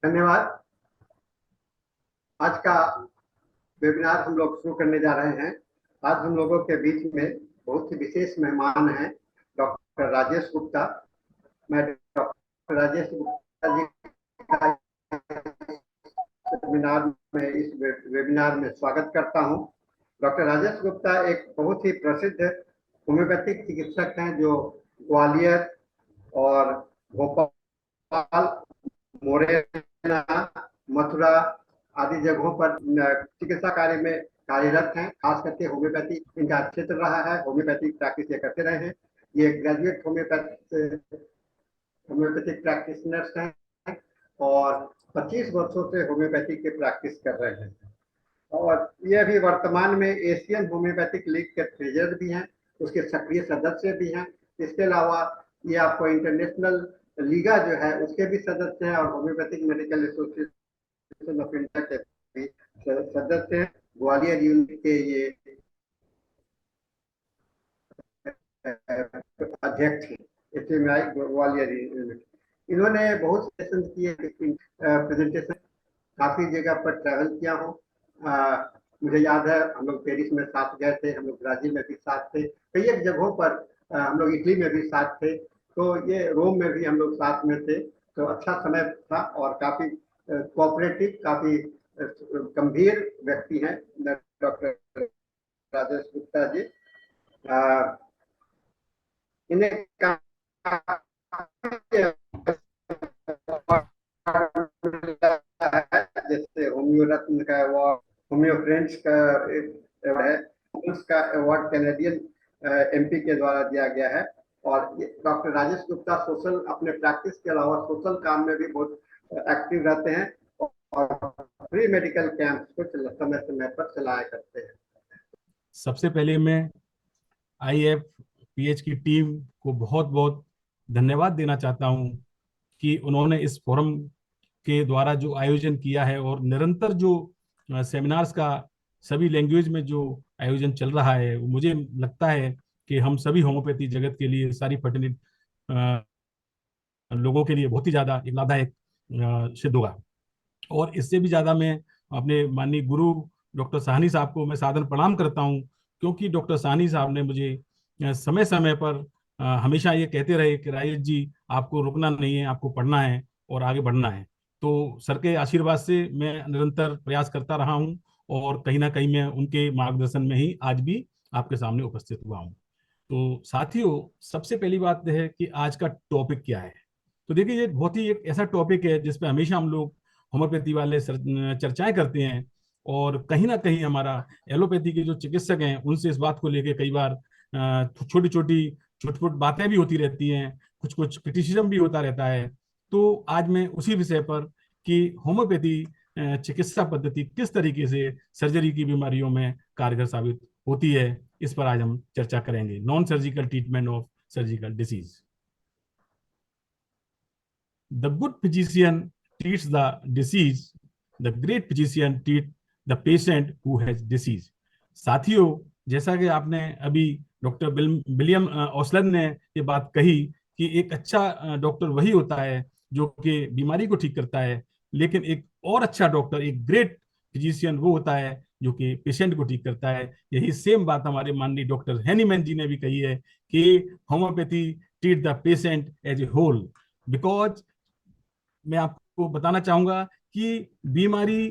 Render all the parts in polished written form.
धन्यवाद। आज का वेबिनार हम लोग शुरू करने जा रहे हैं। आज हम लोगों के बीच में बहुत ही विशेष मेहमान हैं, डॉक्टर राजेश गुप्ता। मैं डॉक्टर राजेश गुप्ता जी का इस वेबिनार में स्वागत करता हूं। डॉक्टर राजेश गुप्ता एक बहुत ही प्रसिद्ध होम्योपैथिक चिकित्सक हैं जो ग्वालियर और भोपाल, मोरेना, मथुरा आदि जगहों पर चिकित्सा कार्य में कार्यरत हैं। खास करके होम्योपैथी इनका क्षेत्र रहा है। होम्योपैथिक प्रैक्टिस ये करते रहे हैं। ये ग्रेजुएट होम्योपैथिक प्रैक्टिशनर्स हैं और 25 वर्षों से होम्योपैथी के प्रैक्टिस कर रहे हैं और ये भी वर्तमान में एशियन होम्योपैथिक लीग के ट्रेजरर भी हैं, उसके सक्रिय सदस्य भी हैं। इसके अलावा ये आपको इंटरनेशनल लीगा जो है उसके भी सदस्य हैं और homeopathic medical association of India के भी सदस्य हैं। ग्वालियर यूनिट के ये अध्यक्ष हैं, एचएमआई ग्वालियर यूनिट। इन्होंने बहुत सेशन किए, प्रेजेंटेशन काफी जगह पर ट्रैवल किया हूँ। मुझे याद है हम लोग पेरिस में साथ गए थे, हम लोग ब्राजील में भी साथ थे, कई एक जगहों पर हम लोग इटली में भी साथ थे, तो ये रोम में भी हम लोग साथ में थे। तो अच्छा समय था और काफी कोऑपरेटिव, काफी गंभीर व्यक्ति हैं डॉक्टर राजेश गुप्ता जी। इन्हें जैसे होम्यो रत्न का अवार्ड, होम्यो फ्रेंड्स का है, उसका अवार्ड कैनेडियन एमपी के द्वारा दिया गया है। और डॉक्टर राजेश गुप्ता सोशल, अपने प्रैक्टिस के अलावा सोशल काम में भी बहुत एक्टिव रहते हैं और फ्री मेडिकल कैंप को समय समय पर चलाया करते हैं। सबसे पहले मैं IFPH की टीम को बहुत बहुत धन्यवाद देना चाहता हूं कि उन्होंने इस फोरम के द्वारा जो आयोजन किया है और निरंतर जो सेमिनार्स का सभी लैंग्वेज में जो आयोजन चल रहा है, मुझे लगता है कि हम सभी होम्योपैथी जगत के लिए, सारी फर्टिलिटी लोगों के लिए बहुत ही ज़्यादा एक लाभदायक सिद्ध होगा। और इससे भी ज़्यादा मैं अपने माननीय गुरु डॉक्टर साहनी साहब को मैं सादर प्रणाम करता हूं, क्योंकि डॉक्टर साहनी साहब ने मुझे समय समय पर हमेशा ये कहते रहे कि राजेश जी, आपको रुकना नहीं है, आपको पढ़ना है और आगे बढ़ना है। तो सर के आशीर्वाद से मैं निरंतर प्रयास करता रहा हूं और कहीं ना कहीं मैं उनके मार्गदर्शन में ही आज भी आपके सामने उपस्थित हुआ हूं। तो साथियों, सबसे पहली बात है कि आज का टॉपिक क्या है। तो देखिए, ये बहुत ही एक ऐसा टॉपिक है जिस पे हमेशा हम लोग होम्योपैथी वाले चर्चाएं करते हैं और कहीं ना कहीं हमारा एलोपैथी के जो चिकित्सक हैं उनसे इस बात को लेके कई बार छोटी छोटी छुटपुट बातें भी होती रहती हैं, कुछ कुछ क्रिटिसिज्म भी होता रहता है। तो आज मैं उसी विषय पर कि होम्योपैथी चिकित्सा पद्धति किस तरीके से सर्जरी की बीमारियों में कारगर साबित होती है, इस पर आज हम चर्चा करेंगे। Non surgical treatment of surgical disease. The good physician treats the disease. The great physician treats the patient who has disease. साथियों, जैसा कि आपने अभी डॉक्टर विलियम ओसलर ने ये बात कही कि एक अच्छा डॉक्टर वही होता है जो कि बीमारी को ठीक करता है, लेकिन एक और अच्छा डॉक्टर, एक ग्रेट फिजिशियन वो होता है जो कि पेशेंट को ठीक करता है। यही सेम बात हमारे माननीय डॉक्टर हैनीमैन जी ने भी कही है कि homeopathy treat the patient as a whole. Because मैं आपको बताना चाहूंगा कि बीमारी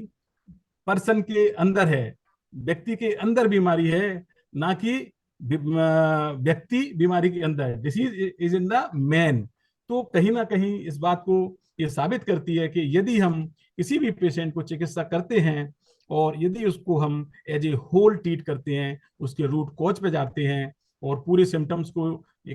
पर्सन के अंदर है, व्यक्ति के अंदर बीमारी है, ना कि व्यक्ति बीमारी के अंदर। Disease is in the man. तो कहीं ना कहीं इस बात को ये साबित करती है कि यदि हम किसी भी पेशेंट को चिकित्सा करते हैं और यदि उसको हम एज ए होल ट्रीट करते हैं, उसके रूट कॉज पे जाते हैं और पूरे सिम्टम्स को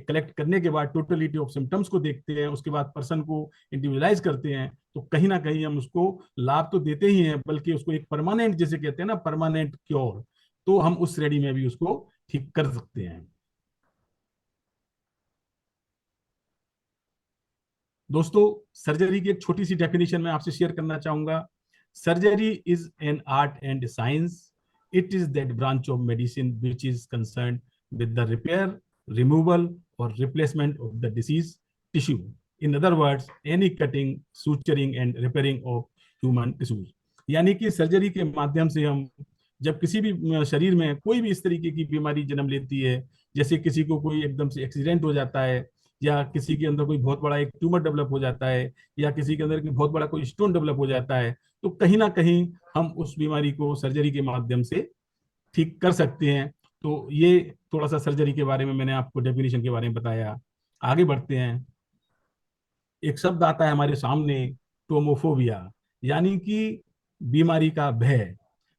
कलेक्ट करने के बाद टोटलिटी ऑफ सिम्टम्स को देखते हैं, उसके बाद पर्सन को इंडिविजुअलाइज करते हैं, तो कहीं ना कहीं हम उसको लाभ तो देते ही हैं, बल्कि उसको एक परमानेंट, जैसे कहते हैं ना, परमानेंट क्योर, तो हम उस श्रेणी में भी उसको ठीक कर सकते हैं। दोस्तों, सर्जरी की एक छोटी सी डेफिनेशन मैं आपसे शेयर करना चाहूंगा। Surgery is an art and science. It is that branch of medicine which is concern with the repair, removal or replacement of the disease tissue. In other words any cutting, suturing and repairing of human tissues. यानी कि surgery के माध्यम से हम जब किसी भी शरीर में कोई भी इस तरीके की बीमारी जन्म लेती है, जैसे किसी को कोई एकदम से एक्सीडेंट हो जाता है, या किसी के अंदर कोई बहुत बड़ा एक ट्यूमर डेवलप हो जाता है, या किसी के अंदर बहुत बड़ा कोई स्टोन डेवलप हो जाता है, तो कहीं ना कहीं हम उस बीमारी को सर्जरी के माध्यम से ठीक कर सकते हैं। तो ये थोड़ा सा सर्जरी के बारे में मैंने आपको डेफिनेशन के बारे में बताया। आगे बढ़ते हैं। एक शब्द आता है हमारे सामने, टोमोफोबिया, यानी कि बीमारी का भय।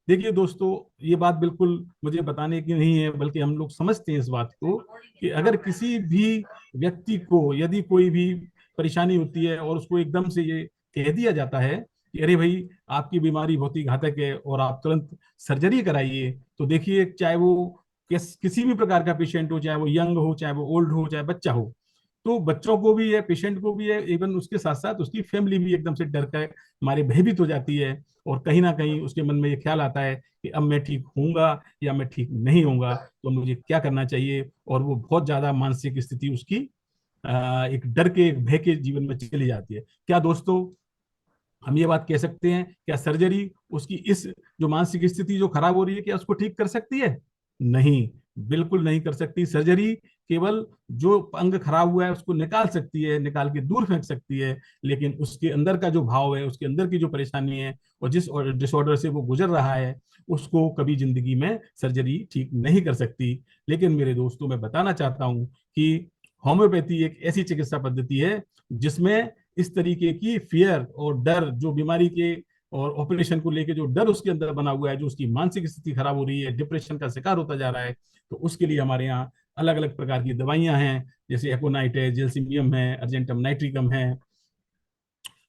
देखिए दोस्तों, ये बात बिल्कुल मुझे बताने की नहीं है, बल्कि हम लोग समझते हैं इस बात को कि अगर किसी भी व्यक्ति को यदि कोई भी परेशानी होती है और उसको एकदम से ये कह दिया जाता है कि अरे भाई आपकी बीमारी बहुत ही घातक है और आप तुरंत सर्जरी कराइए, तो देखिए चाहे वो किसी भी प्रकार का पेशेंट हो, चाहे वो यंग हो, चाहे वो ओल्ड हो, चाहे बच्चा हो, तो बच्चों को भी है, पेशेंट को भी है, इवन उसके साथ साथ उसकी फैमिली भी एकदम से डर कर मारे भयभीत हो जाती है। और कहीं ना कहीं उसके मन में ये ख्याल आता है कि अब मैं ठीक होऊंगा या मैं ठीक नहीं होऊंगा, तो मुझे क्या करना चाहिए। और वो बहुत ज्यादा मानसिक स्थिति उसकी एक डर के, एक भय के जीवन में चली जाती है। क्या दोस्तों हम ये बात कह सकते हैं, क्या सर्जरी उसकी इस जो मानसिक स्थिति जो खराब हो रही है, क्या उसको ठीक कर सकती है? नहीं, बिल्कुल नहीं कर सकती। सर्जरी केवल जो अंग खराब हुआ है उसको निकाल सकती है, निकाल के दूर फेंक सकती है, लेकिन उसके अंदर का जो भाव है, उसके अंदर की जो परेशानी है और जिस डिसऑर्डर से वो गुजर रहा है, उसको कभी जिंदगी में सर्जरी ठीक नहीं कर सकती। लेकिन मेरे दोस्तों, मैं बताना चाहता हूं कि होम्योपैथी एक ऐसी चिकित्सा पद्धति है जिसमें इस तरीके की फियर और डर, जो बीमारी के और ऑपरेशन को लेके जो डर उसके अंदर बना हुआ है, जो उसकी मानसिक स्थिति खराब हो रही है, डिप्रेशन का शिकार होता जा रहा है, तो उसके लिए हमारे यहाँ अलग अलग प्रकार की दवाइयां हैं, जैसे एकोनाइट है, जेल्सिमियम है, अर्जेंटम नाइट्रिकम है,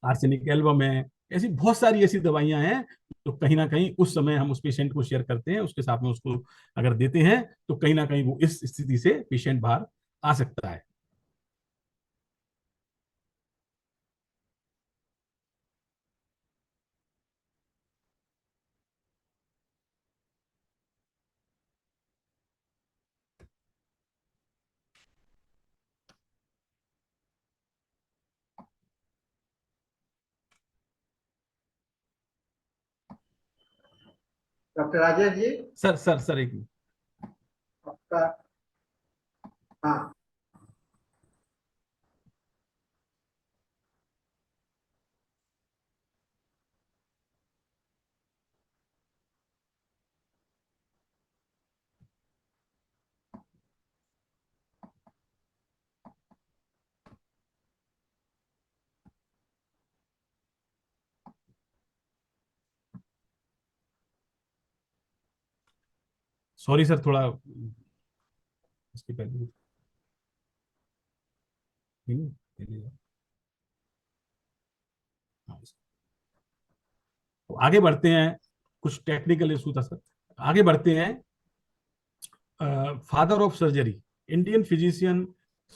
आर्सेनिक एल्बम है, ऐसी बहुत सारी ऐसी दवाइयां हैं। तो कहीं ना कहीं उस समय हम उस पेशेंट को शेयर करते हैं, उसके साथ में उसको अगर देते हैं, तो कहीं ना कहीं वो इस स्थिति से पेशेंट बाहर आ सकता है। Doctor Rajesh ji, sir sir sir एक आपका। हाँ, सॉरी सर, थोड़ा इसके पहले नहीं, पहले- हाँ, तो आगे बढ़ते हैं। कुछ टेक्निकल इशू था सर। आगे बढ़ते हैं। Father of surgery, Indian physician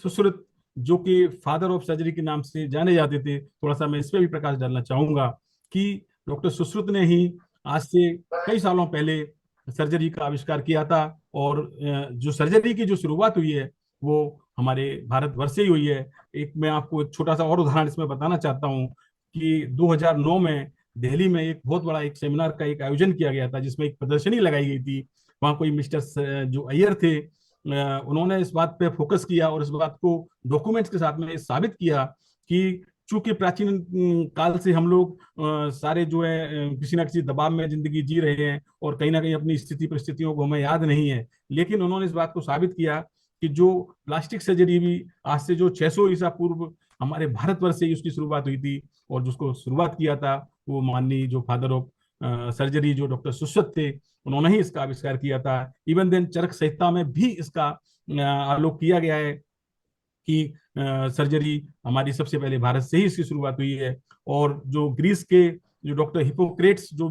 Sushruta, जो कि फादर ऑफ सर्जरी के नाम से जाने जाते थे, थोड़ा सा मैं इस पर भी प्रकाश डालना चाहूंगा कि डॉक्टर सुश्रुत ने ही आज से कई सालों पहले सर्जरी का आविष्कार किया था। और जो सर्जरी की जो शुरुआत हुई है वो हमारे भारतवर्ष से ही हुई है। एक मैं आपको एक छोटा सा और उदाहरण इसमें बताना चाहता हूँ कि 2009 में दिल्ली में एक बहुत बड़ा एक सेमिनार का एक आयोजन किया गया था, जिसमें एक प्रदर्शनी लगाई गई थी। वहाँ कोई मिस्टर जो अय्यर थे, उन्होंने इस बात पे फोकस किया और इस बात को डॉक्यूमेंट्स के साथ में साबित किया कि चूंकि प्राचीन काल से हम लोग सारे जो है किसी ना किसी दबाव में जिंदगी जी रहे हैं और कहीं ना कहीं अपनी स्थिति परिस्थितियों को हमें याद नहीं है, लेकिन उन्होंने इस बात को साबित किया कि जो प्लास्टिक सर्जरी भी आज से जो 600 ईसा पूर्व हमारे भारतवर्ष से ही उसकी शुरुआत हुई थी, और जिसको शुरुआत किया था वो माननीय जो फादर ऑफ सर्जरी जो डॉक्टर सुश्रुत थे, उन्होंने ही इसका आविष्कार किया था। इवन देन चरक संहिता में भी इसका आलोक किया गया है कि सर्जरी हमारी सबसे पहले भारत से ही इसकी शुरुआत हुई है। और जो ग्रीस के जो डॉक्टर हिपोक्रेट्स जो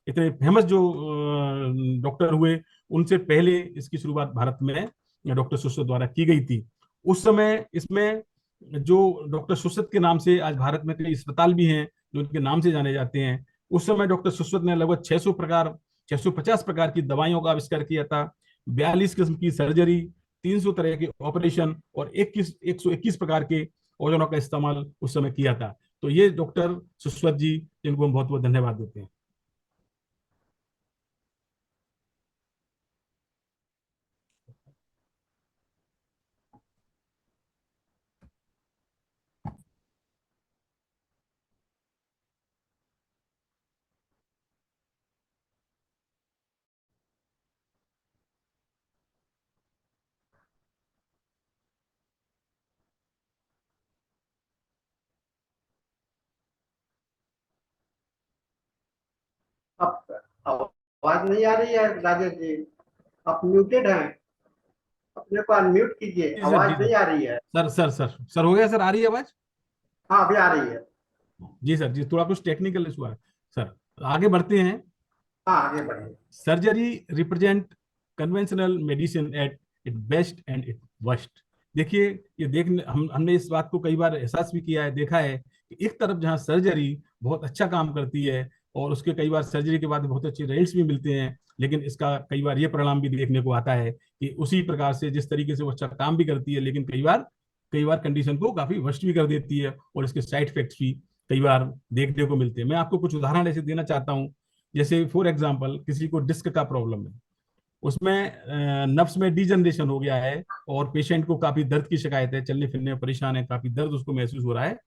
इतने फेमस जो डॉक्टर हुए, उनसे पहले इसकी शुरुआत भारत में डॉक्टर सुश्रुत द्वारा की गई थी। उस समय इसमें जो डॉक्टर सुश्रुत के नाम से आज भारत में कई अस्पताल भी हैं जो उनके नाम से जाने जाते हैं, उस समय डॉक्टर सुश्रुत ने लगभग 650 प्रकार की दवाइयों का आविष्कार किया था, 42 किस्म की सर्जरी, 300 तरह के ऑपरेशन और 121 प्रकार के औजारों का इस्तेमाल उस समय किया था। तो ये डॉक्टर सुस्वत जी, इनको हम बहुत बहुत धन्यवाद देते हैं। अब आवाज नहीं आ रही है राजेश जी? आप म्यूटेड हैं, अपने को अनम्यूट कीजिए, जी सर, जी आवाज सर। नहीं आ रही है। सर हो गया सर, आ रही है आवाज? हाँ अभी आ रही है। जी सर, जी थोड़ा कुछ टेक्निकल इशू है सर। आगे बढ़ते हैं। हाँ आगे बढ़िए। Surgery represent conventional medicine at it best and it worst. देखिए, ये देखने हमने इस बात को कई बार एहसास भी किया है, देखा है कि एक तरफ जहां सर्जरी बहुत अच्छा काम करती है और उसके कई बार सर्जरी के बाद बहुत अच्छे रिजल्ट्स भी मिलते हैं, लेकिन इसका कई बार ये परिणाम भी देखने को आता है कि उसी प्रकार से जिस तरीके से वो अच्छा काम भी करती है, लेकिन कई बार कंडीशन को काफी वर्स्ट भी कर देती है और इसके साइड इफेक्ट्स भी कई बार देखने को मिलते हैं। मैं आपको कुछ उदाहरण ऐसे देना चाहता हूँ। जैसे फॉर एग्जांपल, किसी को डिस्क का प्रॉब्लम है, उसमें नर्व्स में डिजनरेशन हो गया है और पेशेंट को काफी दर्द की शिकायत है, चलने फिरने में परेशान है, काफी दर्द उसको महसूस हो रहा है।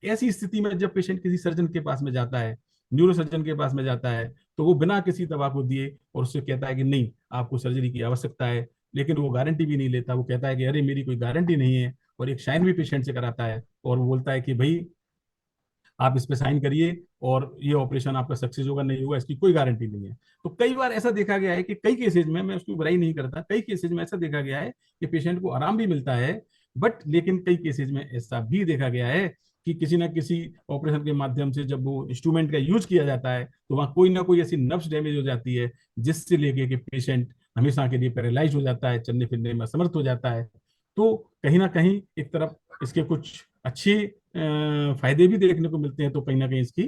ऐसी स्थिति में जब पेशेंट किसी सर्जन के पास में जाता है, न्यूरो सर्जन के पास में जाता है, तो वो बिना किसी दवा को दिए और उससे कहता है कि नहीं, आपको सर्जरी की आवश्यकता है, लेकिन वो गारंटी भी नहीं लेता। वो कहता है कि अरे मेरी कोई गारंटी नहीं है, और एक साइन भी पेशेंट से कराता है और वो बोलता है कि भाई आप इस पे साइन करिए और ये ऑपरेशन आपका सक्सेस होगा नहीं होगा इसकी कोई गारंटी नहीं है। तो कई बार ऐसा देखा गया है कि कई केसेज में, मैं उसकी बुराई नहीं करता, कई केसेज में ऐसा देखा गया है कि पेशेंट को आराम भी मिलता है, बट लेकिन कई केसेज में ऐसा भी देखा गया है कि किसी ना किसी ऑपरेशन के माध्यम से जब वो इंस्ट्रूमेंट का यूज किया जाता है तो वहां कोई ना कोई ऐसी नर्व्स डैमेज हो जाती है जिससे लेके कि पेशेंट हमेशा के लिए पैरालाइज हो जाता है, चलने फिरने में असमर्थ हो जाता है। तो कहीं ना कहीं एक तरफ इसके कुछ अच्छे फायदे भी देखने को मिलते हैं, तो कहीं ना कहीं इसकी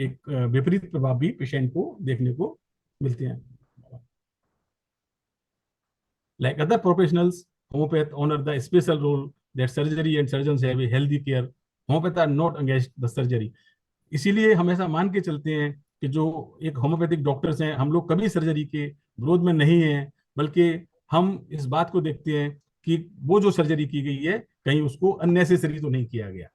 एक विपरीत प्रभाव भी पेशेंट को देखने को मिलते हैं। Like other professionals, homeopath honor the special role that surgery and surgeons have a healthy care. Homeopath are not against the surgery. इसीलिए हमेशा मान के चलते हैं कि जो एक होम्योपैथिक डॉक्टर्स हैं, हम लोग कभी सर्जरी के विरोध में नहीं हैं, बल्कि हम इस बात को देखते हैं कि वो जो सर्जरी की गई है कहीं उसको अननेसेसरी तो नहीं किया गया।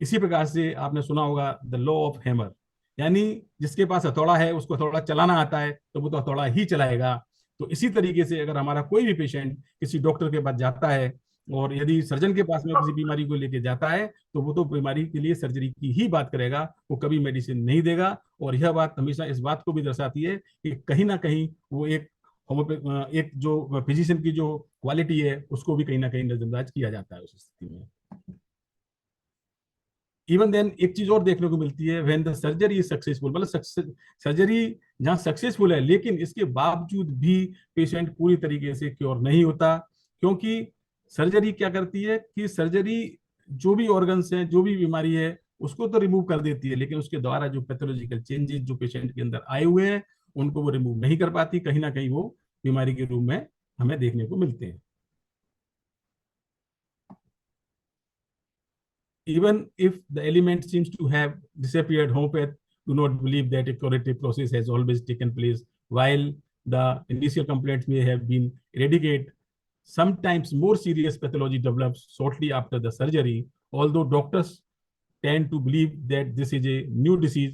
इसी प्रकार से आपने सुना होगा द लॉ ऑफ हैमर, यानी जिसके पास हथौड़ा है उसको हथौड़ा चलाना आता है तो वो तो हथौड़ा ही चलाएगा। तो इसी तरीके से अगर हमारा कोई भी पेशेंट किसी डॉक्टर के पास जाता है और यदि सर्जन के पास में किसी बीमारी को लेके जाता है तो वो तो बीमारी के लिए सर्जरी की ही बात करेगा, वो कभी मेडिसिन नहीं देगा। और यह बात हमेशा इस बात को भी दर्शाती है कि कहीं ना कहीं वो एक जो फिजिशियन की जो क्वालिटी है उसको भी कहीं ना कहीं नजरअंदाज किया जाता है उस स्थिति में। इवन देन एक चीज और देखने को मिलती है, when the surgery is successful, मतलब सर्जरी जहां सक्सेसफुल है लेकिन इसके बावजूद भी पेशेंट पूरी तरीके से क्योर नहीं होता। क्योंकि सर्जरी क्या करती है कि सर्जरी जो भी ऑर्गन्स हैं, जो भी बीमारी है उसको तो रिमूव कर देती है, लेकिन उसके द्वारा जो पैथोलॉजिकल चेंजेस जो पेशेंट के अंदर आए हुए हैं उनको वो रिमूव नहीं कर पाती, कहीं ना कहीं वो बीमारी के रूप में हमें देखने को मिलते हैं। Even if the element seems to have disappeared, homeopath do not believe that a curative process has always taken place. While the initial complaints may have been eradicated, sometimes more serious pathology develops shortly after the surgery. Although doctors tend to believe that this is a new disease,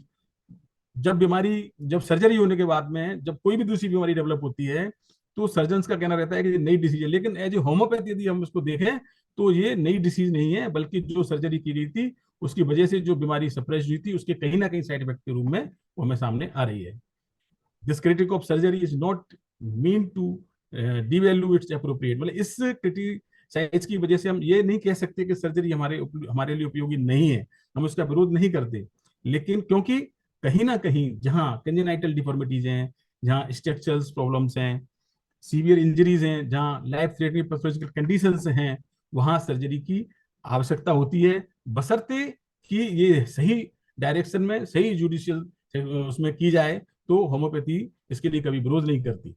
जब surgery होने के बाद में जब कोई भी दूसरी बीमारी डेवलप होती है तो सर्जन्स का कहना रहता है कि ये नई डिसीज है, लेकिन एज ए होम्योपैथ यदि हम उसको देखें तो ये नई डिसीज नहीं है, बल्कि जो सर्जरी की गई थी उसकी वजह से जो बीमारी सप्रेस हुई थी उसके कहीं ना कहीं साइड इफेक्ट के रूप में वो हमें सामने आ रही है। This critic of surgery is not mean to devalue its appropriate, मतलब इस क्रिटिसाइज की वजह से हम ये नहीं कह सकते कि सर्जरी हमारे लिए उपयोगी नहीं है, हम उसका विरोध नहीं करते। लेकिन क्योंकि कहीं ना कहीं जहां कंजेनाइटल डिफॉर्मिटीज हैं, जहां स्ट्रक्चरल प्रॉब्लम्स हैं, सीवियर इंजरीज हैं, जहां लाइफ थ्रेटनिंग पैथोलॉजिकल कंडीशंस हैं, वहां सर्जरी की आवश्यकता होती है, बशर्ते कि ये सही डायरेक्शन में, सही जुडिशियल उसमें की जाए, तो होम्योपैथी इसके लिए कभी विरोध नहीं करती।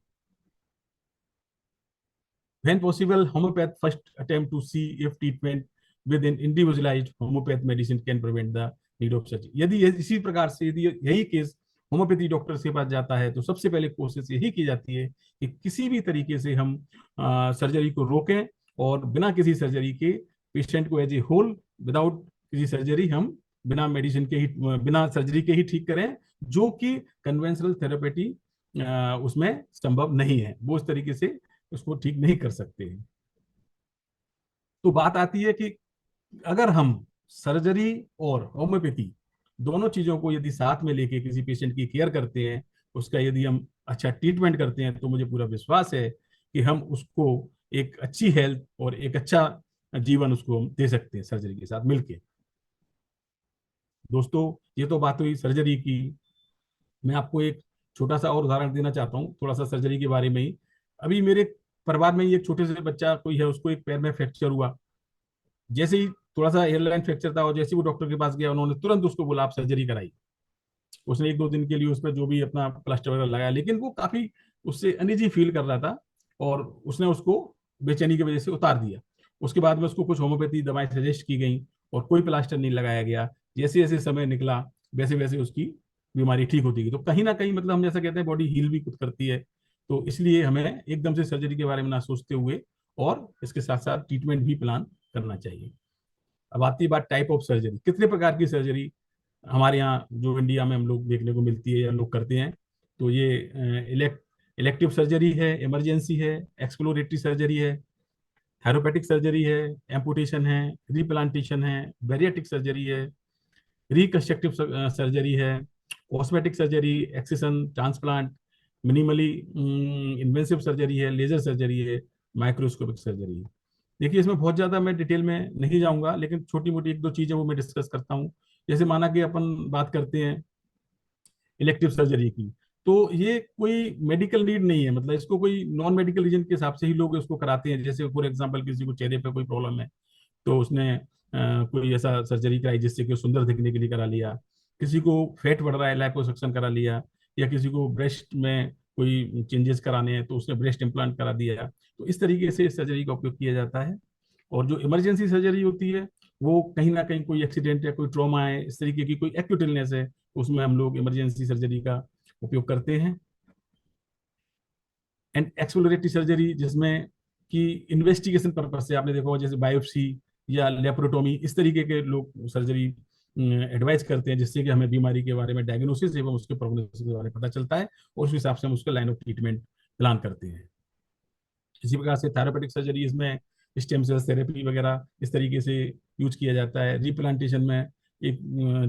When possible, homeopath first attempt to see if treatment with in individualised homeopath medicine can prevent the need of surgery. यदि इसी प्रकार से यदि यही केस होम्योपैथी डॉक्टर के पास जाता है तो सबसे पहले कोशिश यही की जाती है कि किसी भी तरीके से हम सर्जरी को रोकें और बिना किसी सर्जरी के पेशेंट को एज ए होल विदाउट किसी सर्जरी हम बिना मेडिसिन के ही बिना सर्जरी के ही ठीक करें, जो कि कन्वेंशनल थेरेपेटी उसमें संभव नहीं है, वो इस तरीके से उसको ठीक नहीं कर सकते हैं। तो बात आती है कि अगर हम सर्जरी और होम्योपैथी दोनों चीजों को यदि साथ में लेके किसी पेशेंट की केयर करते हैं, उसका यदि हम अच्छा ट्रीटमेंट करते हैं, तो मुझे पूरा विश्वास है कि हम उसको एक अच्छी हेल्थ और एक अच्छा जीवन उसको हम दे सकते हैं सर्जरी के साथ मिलके। दोस्तों, ये तो बात हुई सर्जरी की। मैं आपको एक छोटा सा और उदाहरण देना चाहता हूँ थोड़ा सा सर्जरी के बारे में ही। अभी मेरे परिवार में ही एक छोटे से बच्चा कोई है, उसको एक पैर में फ्रैक्चर हुआ। जैसे ही थोड़ा सा एयरलाइन फ्रैक्चर था और जैसे ही वो डॉक्टर के पास गया, उन्होंने तुरंत उसको बोला आप सर्जरी कराई। उसने 1-2 दिन के लिए उस पर जो भी अपना प्लास्टर वगैरह लगाया, लेकिन वो काफी उससे अनईजी फील कर रहा था और उसने उसको बेचैनी की वजह से उतार दिया। उसके बाद में उसको कुछ होम्योपैथी दवाएं सजेस्ट की गई और कोई प्लास्टर नहीं लगाया गया। जैसे जैसे समय निकला वैसे वैसे उसकी बीमारी ठीक होती गई। तो कहीं ना कहीं मतलब हम जैसा कहते हैं बॉडी हील भी खुद करती है। तो इसलिए हमें एकदम से सर्जरी के बारे में ना सोचते हुए और इसके साथ साथ ट्रीटमेंट भी प्लान करना चाहिए। अब आती है बात टाइप ऑफ सर्जरी, कितने प्रकार की सर्जरी हमारे यहाँ जो इंडिया में हम लोग देखने को मिलती है या लोग करते हैं। तो ये इलेक्टिव सर्जरी है, इमरजेंसी है, एक्सप्लोरेटरी सर्जरी है, थेरोपेटिक सर्जरी है, एम्पुटेशन है, रिप्लांटेशन है, बैरियाट्रिक सर्जरी है, रिकंस्ट्रक्टिव सर्जरी है, cosmetic surgery, excision, transplant, minimally invasive surgery है, लेजर सर्जरी है, माइक्रोस्कोपिक सर्जरी है। देखिए, इसमें बहुत ज्यादा मैं डिटेल में नहीं जाऊंगा, लेकिन छोटी मोटी 1-2 चीजें वो मैं डिस्कस करता हूँ। जैसे माना कि अपन बात करते हैं इलेक्टिव सर्जरी की, तो ये कोई मेडिकल नीड नहीं है, मतलब इसको कोई नॉन मेडिकल रीजन के हिसाब से ही लोग इसको कराते हैं। जैसे फॉर एग्जांपल किसी को चेहरे पे कोई प्रॉब्लम है तो उसने कोई ऐसा सर्जरी कराई जिससे कि सुंदर दिखने के लिए करा लिया। किसी को फैट बढ़ रहा है, लाइपोसक्शन करा लिया, या किसी को ब्रेस्ट में कोई चेंजेस कराने हैं तो उसने ब्रेस्ट इम्प्लांट करा दिया। तो इस तरीके से सर्जरी का उपयोग किया जाता है। और जो इमरजेंसी सर्जरी होती है वो कहीं ना कहीं कोई एक्सीडेंट या कोई ट्रॉमा है, इस तरीके की कोई एक्यूट इलनेस है, उसमें हम लोग इमरजेंसी सर्जरी का उपयोग करते हैं। एंड एक्सप्लोरेटरी सर्जरी, जिसमें कि इन्वेस्टिगेशन पर्पज से, आपने देखा होगा जैसे बायोप्सी या लेप्रोटोमी, इस तरीके के लोग सर्जरी एडवाइस करते हैं, जिससे कि हमें बीमारी के बारे में डायग्नोसिस एवं उसके प्रोग्नोसिस के बारे में पता चलता है और उस हिसाब से हम उसका लाइन ऑफ ट्रीटमेंट प्लान करते हैं। इसी प्रकार से थेरापेटिक सर्जरी, इसमें स्टेम सेल थेरेपी वगैरह इस तरीके से यूज किया जाता है। रिप्लांटेशन में एक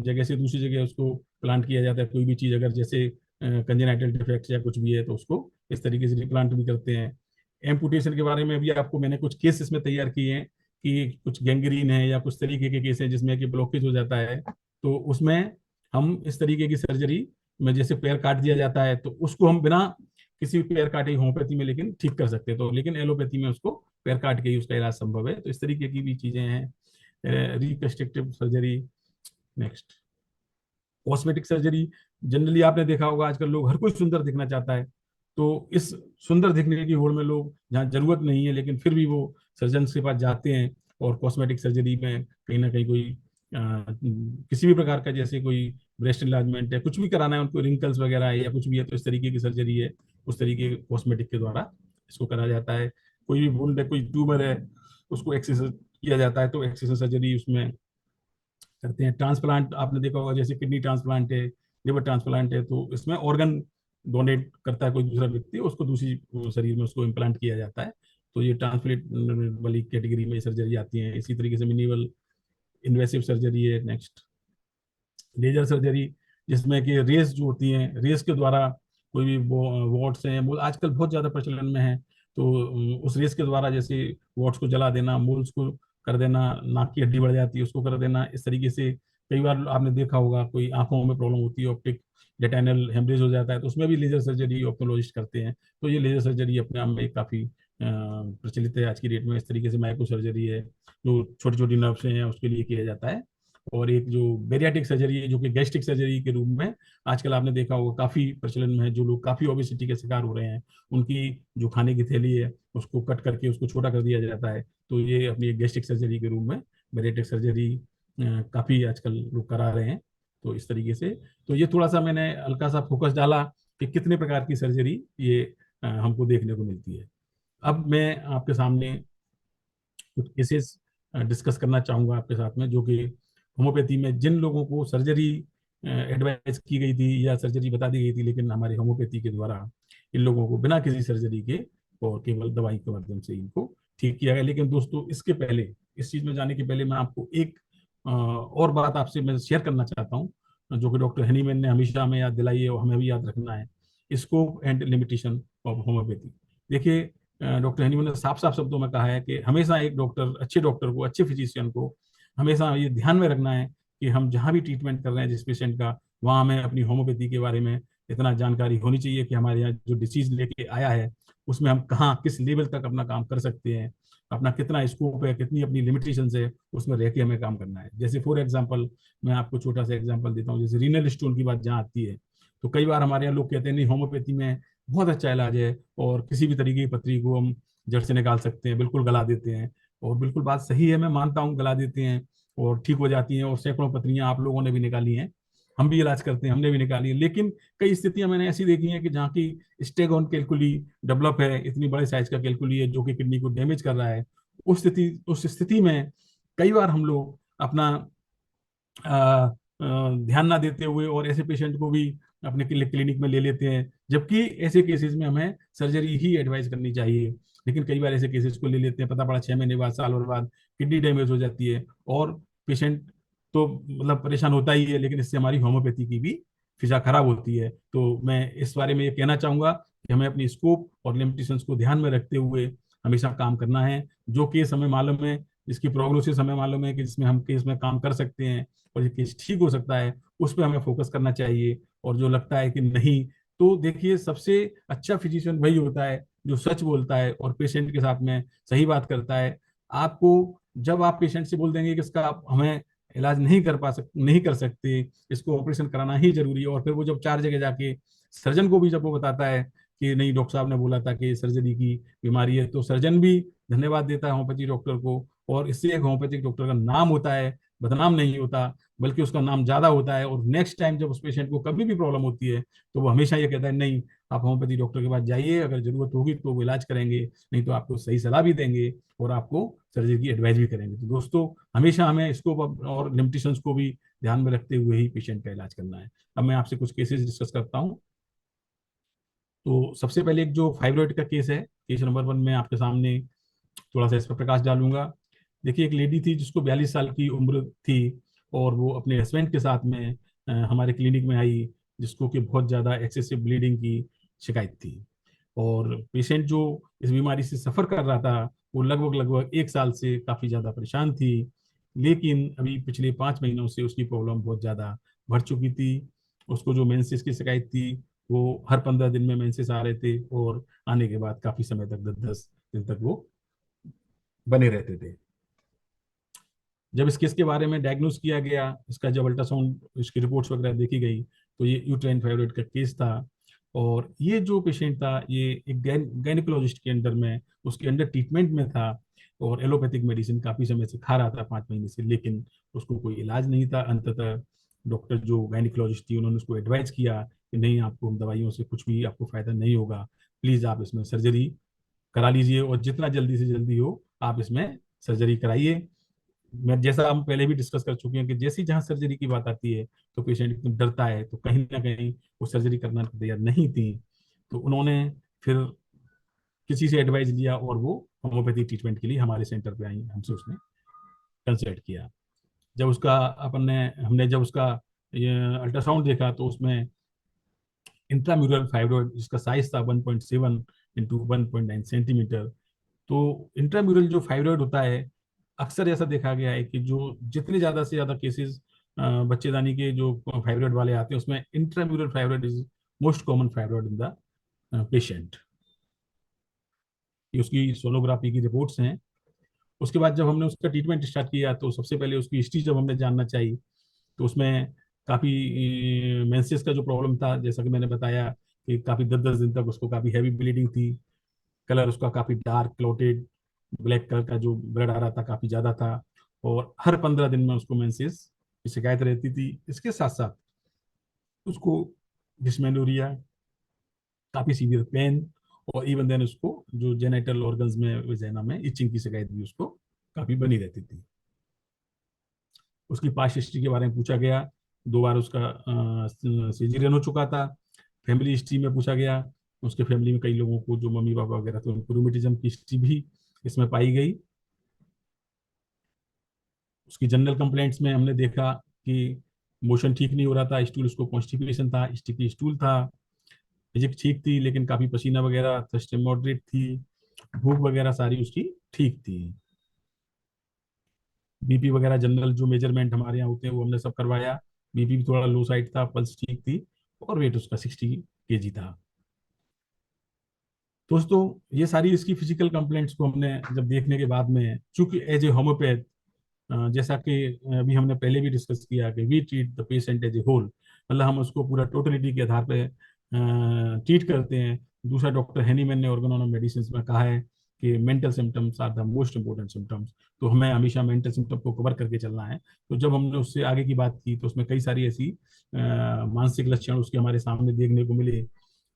जगह से दूसरी जगह उसको प्लांट किया जाता है, कोई भी चीज़ अगर जैसे कंजेनाइटल डिफेक्ट या कुछ भी है तो उसको इस तरीके से रिप्लांट भी करते हैं। एम्पुटेशन के बारे में भी आपको मैंने कुछ केस इसमें तैयार किए हैं कि कुछ गैंग्रीन है या कुछ तरीके के केस हैं जिसमें कि ब्लॉकेज हो जाता है, तो उसमें हम इस तरीके की सर्जरी में, जैसे पैर काट दिया जाता है तो उसको हम बिना किसी पैर काटे होम्योपैथी में लेकिन ठीक कर सकते हैं, तो लेकिन एलोपैथी में उसको पैर काट के ही उसका इलाज संभव है। तो इस तरीके की भी चीजें हैं। Reconstructive surgery. Next, cosmetic surgery. Generally आपने देखा होगा आजकल लोग हर कोई सुंदर दिखना चाहता है, तो इस सुंदर दिखने की होड़ में लोग जहाँ जरूरत नहीं है लेकिन फिर भी वो सर्जन के पास जाते हैं और कॉस्मेटिक सर्जरी में कहीं ना कहीं कोई किसी भी प्रकार का, जैसे कोई ब्रेस्ट इन्लार्जमेंट है, कुछ भी कराना है उनको, रिंकल्स वगैरह है या कुछ भी है, तो इस तरीके की सर्जरी है, उस तरीके के कॉस्मेटिक के द्वारा इसको करा जाता है। कोई भी वुंड है, कोई ट्यूमर है, उसको एक्सेस किया जाता है, तो एक्सेस सर्जरी उसमें करते हैं। ट्रांसप्लांट आपने देखा होगा, जैसे किडनी ट्रांसप्लांट है, लिवर ट्रांसप्लांट है, तो इसमें ऑर्गन डोनेट करता है कोई दूसरा व्यक्ति, उसको दूसरी शरीर में उसको इम्प्लांट किया जाता है। तो ये ट्रांसप्लांट वाली कैटेगरी में सर्जरी आती है। इसी तरीके से मिनिमल इन्वेसिव सर्जरी है। नेक्स्ट, लेजर सर्जरी, जिसमें कि रेस जो होती हैं, रेस के द्वारा कोई भी वॉट्स हैं, वो आजकल बहुत ज़्यादा प्रचलन में है, तो उस रेस के द्वारा जैसे वॉट्स को जला देना, मोल्स को कर देना, नाक की हड्डी बढ़ जाती है उसको कर देना, इस तरीके से। कई बार आपने देखा होगा कोई आंखों में प्रॉब्लम होती है, ऑप्टिक रेटिनल हेमरेज हो जाता है, तो उसमें भी लेजर सर्जरी ऑप्थेल्मोलॉजिस्ट करते हैं। तो ये लेजर सर्जरी अपने आप में काफ़ी प्रचलित है आज की डेट में। इस तरीके से माइक्रो सर्जरी है, जो छोटी छोटी नर्व्स हैं उसके लिए किया जाता है। और एक जो बेरियाटिक सर्जरी है, जो कि गैस्ट्रिक सर्जरी के रूप में आजकल आपने देखा होगा काफी प्रचलन में है। जो लोग काफी ओबेसिटी के शिकार हो रहे हैं, उनकी जो खाने की थैली है उसको कट करके उसको छोटा कर दिया जाता है, तो ये अपनी एक गैस्ट्रिक सर्जरी के रूप में बैरेटिक सर्जरी काफ़ी आजकल लोग करा रहे हैं। तो इस तरीके से, तो ये थोड़ा सा मैंने हल्का सा फोकस डाला कि कितने प्रकार की सर्जरी ये हमको देखने को मिलती है। अब मैं आपके सामने कुछ केसेस डिस्कस करना चाहूँगा आपके साथ में, जो कि होम्योपैथी में जिन लोगों को सर्जरी एडवाइस की गई थी या सर्जरी बता दी गई थी, लेकिन हमारे होम्योपैथी के द्वारा इन लोगों को बिना किसी सर्जरी के और केवल दवाई के माध्यम से इनको ठीक किया गया। लेकिन दोस्तों, इसके पहले, इस चीज़ में जाने के पहले मैं आपको एक और बात आपसे मैं शेयर करना चाहता हूँ, जो कि डॉक्टर हनीमैन ने हमेशा हमें याद दिलाई है और हमें भी याद रखना है, scope and limitation of homeopathy. देखिए, डॉक्टर हनीमैन ने साफ साफ शब्दों में कहा है कि हमेशा एक डॉक्टर, अच्छे डॉक्टर को, अच्छे फिजिशियन को हमेशा ये ध्यान में रखना है कि हम जहाँ भी ट्रीटमेंट कर रहे हैं जिस पेशेंट का, वहाँ हमें अपनी होम्योपैथी के बारे में इतना जानकारी होनी चाहिए कि हमारे यहाँ जो डिसीज लेके आया है उसमें हम कहाँ किस लेवल तक अपना काम कर सकते हैं, अपना कितना स्कोप है, कितनी अपनी लिमिटेशन है, उसमें रह के हमें काम करना है। जैसे फॉर एग्जाम्पल, मैं आपको छोटा सा एग्जाम्पल देता हूँ, जैसे रीनल स्टोन की बात जहाँ आती है, तो कई बार हमारे यहाँ लोग कहते हैं नहीं, होम्योपैथी में बहुत अच्छा इलाज है और किसी भी तरीके की पथरी को हम जड़ से निकाल सकते हैं, बिल्कुल गला देते हैं। और बिल्कुल बात सही है, मैं मानता हूँ, गला देते हैं और ठीक हो जाती हैं, और सैकड़ों पथरियां आप लोगों ने भी निकाली हैं, हम भी इलाज करते हैं, हमने भी निकाली है। लेकिन कई स्थितियां मैंने ऐसी देखी हैं कि जहाँ की स्टेगोन कैलकुली डेवलप है, इतनी बड़े साइज का कैलकुली है जो कि किडनी को डैमेज कर रहा है, उस स्थिति में कई बार हम लोग अपना ध्यान ना देते हुए और ऐसे पेशेंट को भी अपने क्लिनिक में ले लेते हैं, जबकि ऐसे केसेस में हमें सर्जरी ही एडवाइस करनी चाहिए। लेकिन कई बार ऐसे केसेस को ले लेते हैं, पता पड़ा 6 महीने बाद, साल भर बाद किडनी डैमेज हो जाती है और पेशेंट तो मतलब परेशान होता ही है, लेकिन इससे हमारी होम्योपैथी की भी फिजा खराब होती है। तो मैं इस बारे में ये कहना चाहूंगा कि हमें अपनी स्कोप और लिमिटेशंस को ध्यान में रखते हुए हमेशा काम करना है। जो केस हमें मालूम है, जिसकी प्रोग्नोसिस हमें मालूम है कि जिसमें हम केस में काम कर सकते हैं और ये केस ठीक हो सकता है, उस पर हमें फोकस करना चाहिए। और जो लगता है कि नहीं, तो देखिए, सबसे अच्छा फिजिशियन वही होता है जो सच बोलता है और पेशेंट के साथ में सही बात करता है। आपको, जब आप पेशेंट से बोल देंगे कि इसका हमें इलाज नहीं कर सकते, इसको ऑपरेशन कराना ही जरूरी है, और फिर वो जब 4 जगह जाके सर्जन को भी जब वो बताता है कि नहीं, डॉक्टर साहब ने बोला था कि सर्जरी की बीमारी है, तो सर्जन भी धन्यवाद देता है होम्योपैथी डॉक्टर को, और इससे एक होम्योपैथिक डॉक्टर का नाम होता है, बदनाम नहीं होता, बल्कि उसका नाम ज्यादा होता है। और नेक्स्ट टाइम जब उस पेशेंट को कभी भी प्रॉब्लम होती है, तो वो हमेशा ये कहता है, नहीं, आप होम्योपैथी डॉक्टर के पास जाइए, अगर जरूरत होगी तो वो इलाज करेंगे, नहीं तो आपको सही सलाह भी देंगे और आपको सर्जरी की एडवाइस भी करेंगे। तो दोस्तों, हमेशा हमें इसको और लिमिटेशंस को भी ध्यान में रखते हुए ही पेशेंट का इलाज करना है। अब मैं आपसे कुछ केसेस डिस्कस करता हूँ। तो सबसे पहले एक जो फाइब्रॉइड का केस है, केस नंबर 1 में आपके सामने थोड़ा सा इस पर प्रकाश डालूंगा। देखिए, एक लेडी थी जिसको 42 साल की उम्र थी, और वो अपने हस्बैंड के साथ में हमारे क्लिनिक में आई, जिसको कि बहुत ज़्यादा एक्सेसिव ब्लीडिंग की शिकायत थी। और पेशेंट जो इस बीमारी से सफ़र कर रहा था, वो लगभग लगभग 1 साल से काफ़ी ज़्यादा परेशान थी। लेकिन अभी पिछले 5 महीनों से उसकी प्रॉब्लम बहुत ज़्यादा बढ़ चुकी थी। उसको जो मेंसेस की शिकायत थी, वो हर 15 दिन में मेंसेस आ रहे थे, और आने के बाद काफ़ी समय तक, 10-10 दिन तक वो बने रहते थे। जब इस केस के बारे में डायग्नोस किया गया, इसका जब अल्ट्रासाउंड, इसकी रिपोर्ट्स वगैरह देखी गई, तो ये यूट्राइन फाइब्रॉइड का केस था। और ये जो पेशेंट था, ये एक गायनिकोलॉजिस्ट के अंडर में, उसके अंडर ट्रीटमेंट में था, और एलोपैथिक मेडिसिन काफ़ी समय से खा रहा था, 5 महीने से, लेकिन उसको कोई इलाज नहीं था। अंततः डॉक्टर जो गायनिकोलॉजिस्ट थी, उन्होंने उसको एडवाइस किया कि नहीं, आपको दवाइयों से कुछ भी आपको फायदा नहीं होगा, प्लीज़ आप इसमें सर्जरी करा लीजिए, और जितना जल्दी से जल्दी हो आप इसमें सर्जरी कराइए। मैं, जैसा हम पहले भी डिस्कस कर चुके हैं, कि जैसी जहाँ सर्जरी की बात आती है तो पेशेंट एकदम डरता है, तो कहीं ना कहीं वो सर्जरी करना तैयार नहीं थी। तो उन्होंने फिर किसी से एडवाइस लिया, और वो होम्योपैथी ट्रीटमेंट के लिए हमारे सेंटर पे आई, हमसे उसने कंसल्ट किया। जब उसका अपन ने हमने जब उसका अल्ट्रासाउंड देखा, तो उसमें इंट्राम्यूरल फाइब्रॉइड, जिसका साइज था 1.7 इंटू 1.9 सेंटीमीटर। तो इंट्राम्यूरल जो फाइब्रॉइड होता है, अक्सर ऐसा देखा गया है कि जो जितने ज़्यादा से ज़्यादा केसेस बच्चेदानी के जो फाइब्रॉइड वाले आते हैं, उसमें intramural fibroid is most common fibroid in the patient. ये उसकी सोनोग्राफी की रिपोर्ट्स हैं। उसके बाद जब हमने उसका ट्रीटमेंट स्टार्ट किया, तो सबसे पहले उसकी हिस्ट्री जब हमने जानना चाहिए, तो उसमें काफ़ी मेंसेस का जो प्रॉब्लम था, जैसा कि मैंने बताया कि काफ़ी 10-10 दिन तक उसको काफ़ी हैवी ब्लीडिंग थी। कलर उसका काफ़ी डार्क क्लोटेड ब्लैक कलर का जो ब्लड आ रहा था, काफ़ी ज़्यादा था। और हर 15 दिन में उसको मेंसेस की शिकायत रहती थी। इसके साथ साथ उसको डिस्मेनोरिया, काफी सीवियर पेन, और इवन देन उसको जो जेनिटल ऑर्गन्स में, वेजाइना में इचिंग की शिकायत भी उसको काफी बनी रहती थी। उसकी पास्ट हिस्ट्री के बारे में पूछा गया। 2 बार उसका सीजरियन हो चुका था। फैमिली हिस्ट्री में पूछा गया। उसके फैमिली में कई लोगों को, जो मम्मी पापा वगैरह थे, उनको रूमेटिज्म की हिस्ट्री भी इसमें पाई गई। उसकी जनरल कंप्लेंट्स में हमने देखा कि मोशन ठीक नहीं हो रहा था, स्टूल, उसको कॉन्स्टिपेशन था, स्टिकी स्टूल था, फिजिक्स ठीक थी लेकिन काफी पसीना वगैरह, थर्स्ट मॉडरेट थी, भूख वगैरह सारी उसकी ठीक थी। बीपी वगैरह जनरल जो मेजरमेंट हमारे यहाँ होते हैं वो हमने सब करवाया। बीपी भी थोड़ा लो साइड था, पल्स ठीक थी, और वेट उसका 60 kg था। दोस्तों, ये सारी इसकी फिजिकल कंप्लेंट्स को हमने जब देखने के बाद में, चूंकि एज ए होम्योपैथ, जैसा कि अभी हमने पहले भी डिस्कस किया कि we treat the patient as a whole, मतलब हम उसको पूरा टोटलिटी के आधार पे ट्रीट करते हैं। दूसरा, डॉक्टर हैनीमैन ने ऑर्गन ऑफ मेडिसिन में कहा है कि mental symptoms are the most important symptoms, तो हमें हमेशा मेंटल सिम्टम को कवर करके चलना है। तो जब हमने उससे आगे की बात की तो उसमें कई सारी ऐसी मानसिक लक्षण उसके हमारे सामने देखने को मिले।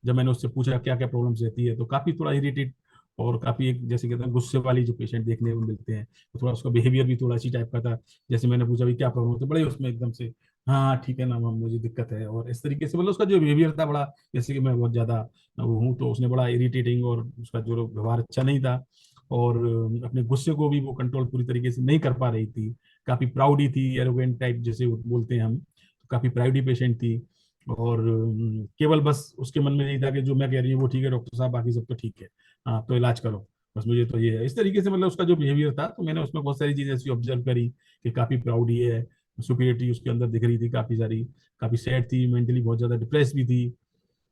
जब मैंने उससे पूछा क्या क्या प्रॉब्लम्स रहती है, तो काफी थोड़ा इरिटेट और काफी एक जैसे कहते हैं गुस्से वाली जो पेशेंट देखने को मिलते हैं, तो थोड़ा उसका बिहेवियर भी थोड़ा सी टाइप का था। जैसे मैंने पूछा भाई क्या प्रॉब्लम है, तो बड़े उसमें एकदम से हाँ हाँ, ठीक है ना मैम, मुझे दिक्कत है, और इस तरीके से मतलब उसका जो बिहेवियर था बड़ा, जैसे कि मैं बहुत ज्यादा वो हूँ, तो उसने बड़ा इरिटेटिंग, और उसका जो व्यवहार अच्छा नहीं था। और अपने गुस्से को भी वो कंट्रोल पूरी तरीके से नहीं कर पा रही थी। काफी प्राउडी थी, एरोगेंट टाइप जैसे बोलते हैं हम, तो काफी प्राउडी पेशेंट थी। और केवल बस उसके मन में नहीं था कि जो मैं कह रही हूँ वो ठीक है डॉक्टर साहब, बाकी सब तो ठीक है, हाँ तो इलाज करो, बस मुझे तो ये है, इस तरीके से मतलब उसका जो बिहेवियर था। तो मैंने उसमें बहुत सारी चीजें ऐसी ऑब्जर्व करी कि काफी प्राउडी है, सुपीरियरिटी उसके अंदर दिख रही थी काफी सारी, काफी सैड थी, मेंटली बहुत ज्यादा डिप्रेस भी थी।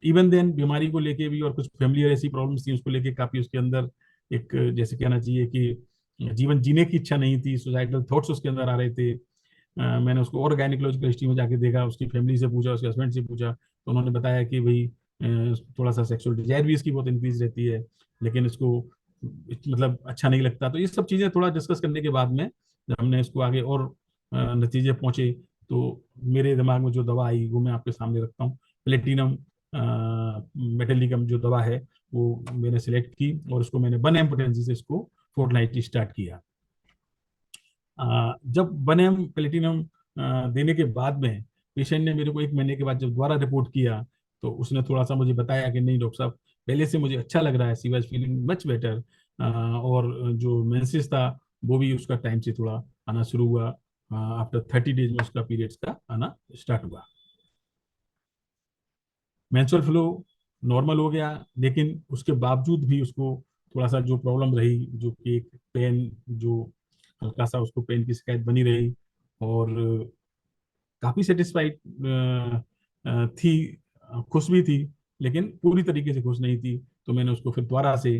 इवन देन बीमारी को लेके भी और कुछ फैमिली ऐसी प्रॉब्लम्स थी उसको लेके, काफी उसके अंदर एक जैसे कहना चाहिए कि जीवन जीने की इच्छा नहीं थी, सुसाइडल थॉट्स उसके अंदर आ रहे थे। मैंने उसको और गायनिकोलॉजिकल हिस्ट्री में जाके देखा, उसकी फैमिली से पूछा, उसके हस्बैंड से पूछा, तो उन्होंने बताया कि भाई थोड़ा सा सेक्सुअल डिजायर भी इसकी बहुत इंक्रीज रहती है, लेकिन इसको मतलब अच्छा नहीं लगता। तो ये सब चीज़ें थोड़ा डिस्कस करने के बाद में जब हमने इसको आगे और नतीजे पहुंचे, तो मेरे दिमाग में जो दवा आई वो मैं आपके सामने रखता हूँ। प्लेटिनम मेटेलिकम जो दवा है वो मैंने सिलेक्ट की, और उसको मैंने 1 एम से इसको फोर्टनाइटली स्टार्ट किया। जब 1 एम प्लेटिनम देने के बाद में पेशेंट ने मेरे को 1 महीने के बाद जब दोबारा रिपोर्ट किया, तो उसने थोड़ा सा मुझे बताया कि नहीं डॉक्टर साहब, पहले से मुझे अच्छा लग रहा है, she was feeling much better, और जो मेंसेस था वो भी उसका टाइम से थोड़ा आना शुरू हुआ। आफ्टर 30 डेज में उसका पीरियड्स का आना स्टार्ट हुआ। मेंस्ट्रुअल फ्लो नॉर्मल हो गया, लेकिन उसके बावजूद भी उसको थोड़ा सा जो प्रॉब्लम रही, जो कि एक पेन, जो हल्का सा उसको पेन की शिकायत बनी रही, और काफी सेटिस्फाइड थी, खुश भी थी, लेकिन पूरी तरीके से खुश नहीं थी। तो मैंने उसको फिर दोबारा से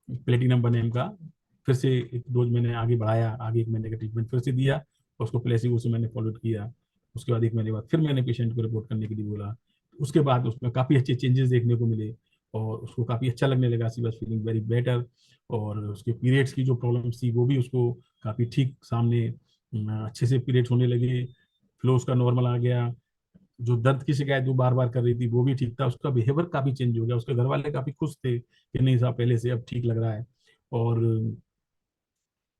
प्लेटिनम 1 एम का फिर से एक डोज मैंने आगे बढ़ाया, आगे 1 महीने का ट्रीटमेंट फिर से दिया, और उसको प्लेसिबो से मैंने फॉलो किया। उसके बाद 1 महीने बाद फिर मैंने पेशेंट को रिपोर्ट करने के लिए बोला। उसके बाद उसमें काफ़ी अच्छे चेंजेस देखने को मिले, और उसको काफ़ी अच्छा लगने लगा, she was feeling very better. और उसके पीरियड्स की जो प्रॉब्लम्स थी वो भी उसको काफ़ी ठीक सामने अच्छे से पीरियड्स होने लगे, फ्लो उसका नॉर्मल आ गया। जो दर्द की शिकायत वो बार बार कर रही थी वो भी ठीक था, उसका बिहेवियर काफ़ी चेंज हो गया, उसके घर वाले काफ़ी खुश थे कि नहीं साहब पहले से अब ठीक लग रहा है। और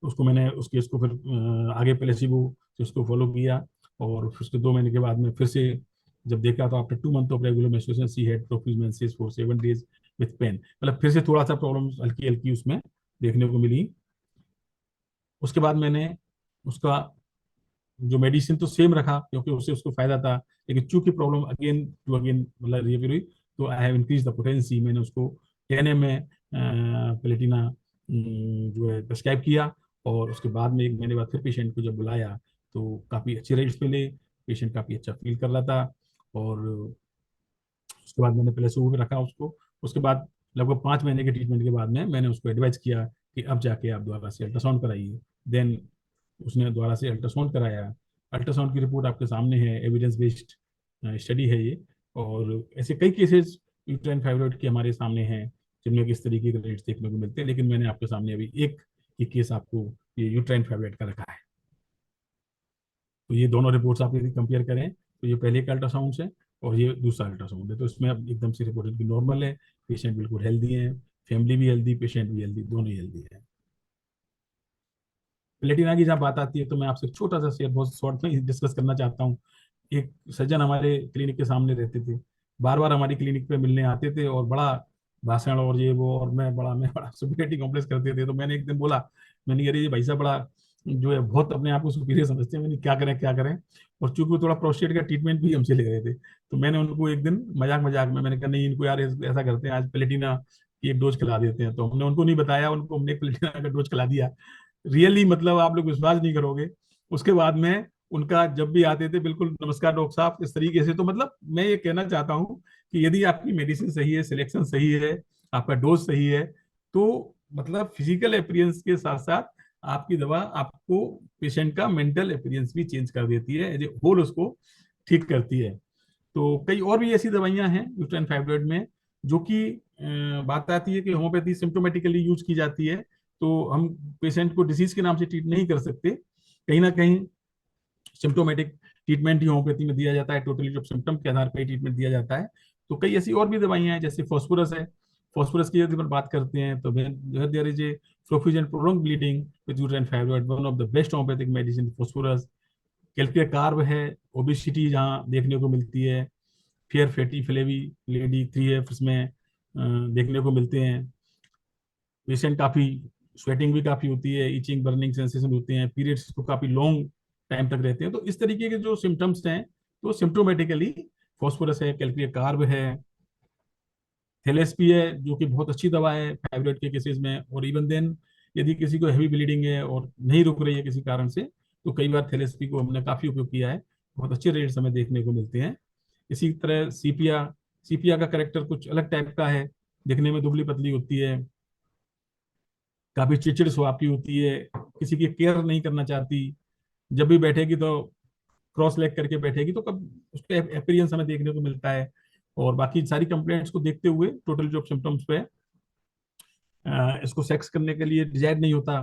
उसको मैंने उस केस को फिर आगे प्लेसिबो से उसको फॉलो किया, और फिर उसके 2 महीने के बाद में फिर से जब देखा तो after 2 month of regular menstruation she had profuse menses for 7 days with pain, मतलब फिर से थोड़ा सा प्रॉब्लम हल्की हल्की उसमें देखने को मिली। उसके बाद मैंने उसका जो मेडिसिन तो सेम रखा क्योंकि उससे उसको फायदा था, लेकिन चूंकि प्रॉब्लम अगेन टू अगेन मतलब रिपेयर हुई, तो I have increase the potency, मैंने उसको 10 एम में प्लेटिना जो है प्रिस्क्राइब किया। और उसके बाद में 1 महीने बाद फिर पेशेंट को जब बुलाया तो काफ़ी अच्छे रेट्स मिले, पेशेंट काफ़ी अच्छा फील कर रहा था। और उसके बाद मैंने प्लेसिबो भी रखा उसको। उसके बाद लगभग 5 महीने के ट्रीटमेंट के बाद में मैंने उसको एडवाइस किया कि अब जाके आप दोबारा से अल्ट्रासाउंड कराइए। देन उसने दोबारा से अल्ट्रासाउंड कराया। अल्ट्रासाउंड की रिपोर्ट आपके सामने है, एविडेंस बेस्ड स्टडी है ये। और ऐसे कई केसेस यूट्राइन फाइब्रॉइड के हमारे सामने हैं जिनमें किस तरीके के रेट्स देखने को मिलते हैं, लेकिन मैंने आपके सामने अभी एक ही केस आपको ये यूट्राइन फाइब्रॉइड का रखा है। तो ये दोनों रिपोर्ट्स आप यदि कंपेयर करें तो ये पहले का अल्ट्रासाउंड है और ये दूसरा अल्ट्रासाउंड है, तो इसमें अब एकदम से रिपोर्ट नॉर्मल है, पेशेंट बिल्कुल हेल्दी है, फैमिली भी हेल्दी, पेशेंट भी हेल्दी, दोनों ही हेल्दी है। प्लेटिना की जहाँ बात आती है तो मैं आपसे छोटा सा शेयर बहुत शॉर्ट में डिस्कस करना चाहता हूँ। एक सज्जन हमारे क्लिनिक के सामने रहते थे, बार बार हमारी क्लिनिक पे मिलने आते थे और बड़ा भाषण और ये वो, और मैं बड़ा सुपीरियरिटी कॉम्प्लेक्स करते थे। तो मैंने एक दिन बोला, मैंने अरे ये भाई साहब बड़ा जो है बहुत अपने आप को सुपीरियर समझते हैं, मैंने क्या करें क्या करें। और चूंकि वो थोड़ा प्रोस्टेट का ट्रीटमेंट भी हमसे ले रहे थे, तो मैंने उनको एक दिन मजाक मजाक में मैंने कहा नहीं इनको यार ऐसा करते हैं, आज प्लेटिना की एक डोज खिला देते हैं। तो हमने उनको नहीं बताया, उनको हमने प्लेटिना का डोज खिला दिया। रियली मतलब आप लोग विश्वास नहीं करोगे, उसके बाद में उनका जब भी आते थे बिल्कुल नमस्कार डॉक्टर साहब इस तरीके से। तो मतलब मैं ये कहना चाहता हूँ कि यदि आपकी मेडिसिन सही है, सिलेक्शन सही है, आपका डोज सही है, तो मतलब फिजिकल अपीयरेंस के साथ साथ आपकी दवा आपको पेशेंट का मेंटल अपीयरेंस भी चेंज कर देती है, एज ए होल उसको ठीक करती है। तो कई और भी ऐसी दवाइयां हैं यूट्राइन फाइब्रॉइड में जो कि बात आती है कि होम्योपैथी सिम्टोमेटिकली यूज की जाती है। तो हम पेशेंट को डिसीज के नाम से ट्रीट नहीं कर सकते, कहीं ना कहीं सिम्टोमेटिक ट्रीटमेंट ही होम्योपैथी में दिया जाता है, टोटली ऑफ सिम्टम के आधार पर ही ट्रीटमेंट दिया जाता है। तो कई ऐसी और भी दवाइयां हैं, जैसे फॉस्फोरस है। फॉस्फोरस की यदि हम बात करते हैं तो there is a profusion prolong bleeding with uterine fibroid, one of the best homoeopathic medicine phosphorus. Calcium carb है, ओबेसिटी जहाँ देखने को मिलती है, fair fatty flavi lady 3F इसमें देखने को मिलते हैं। पेशेंट काफी स्वेटिंग भी काफी होती है, इचिंग बर्निंग सेंसेशन होते हैं, पीरियड्स तो काफी लॉन्ग टाइम तक रहते हैं। तो इस तरीके के जो सिम्टम्स हैं तो सिम्टोमेटिकली फॉस्फोरस है, कैल्शियम कार्ब है, थेलेस्पी है जो कि बहुत अच्छी दवा है फाइब्रॉइड के केसेस में। और इवन देन यदि किसी को हैवी ब्लीडिंग है और नहीं रुक रही है किसी कारण से, तो कई बार थेलेस्पी को हमने काफी उपयोग किया है, बहुत अच्छे रेट्स हमें देखने को मिलते हैं। इसी तरह सीपिया, सीपिया का करेक्टर कुछ अलग टाइप का है, दिखने में दुबली पतली होती है, काफी चिड़चिड़ स्वभाव की होती है, किसी की केयर नहीं करना चाहती, जब भी बैठेगी तो क्रॉस लेग करके बैठेगी, तो कब उसका अपीयरेंस हमें देखने को मिलता है। और बाकी सारी कंप्लेंट्स को देखते हुए टोटल जो सिम्टम्स पे इसको सेक्स करने के लिए डिजायर नहीं होता।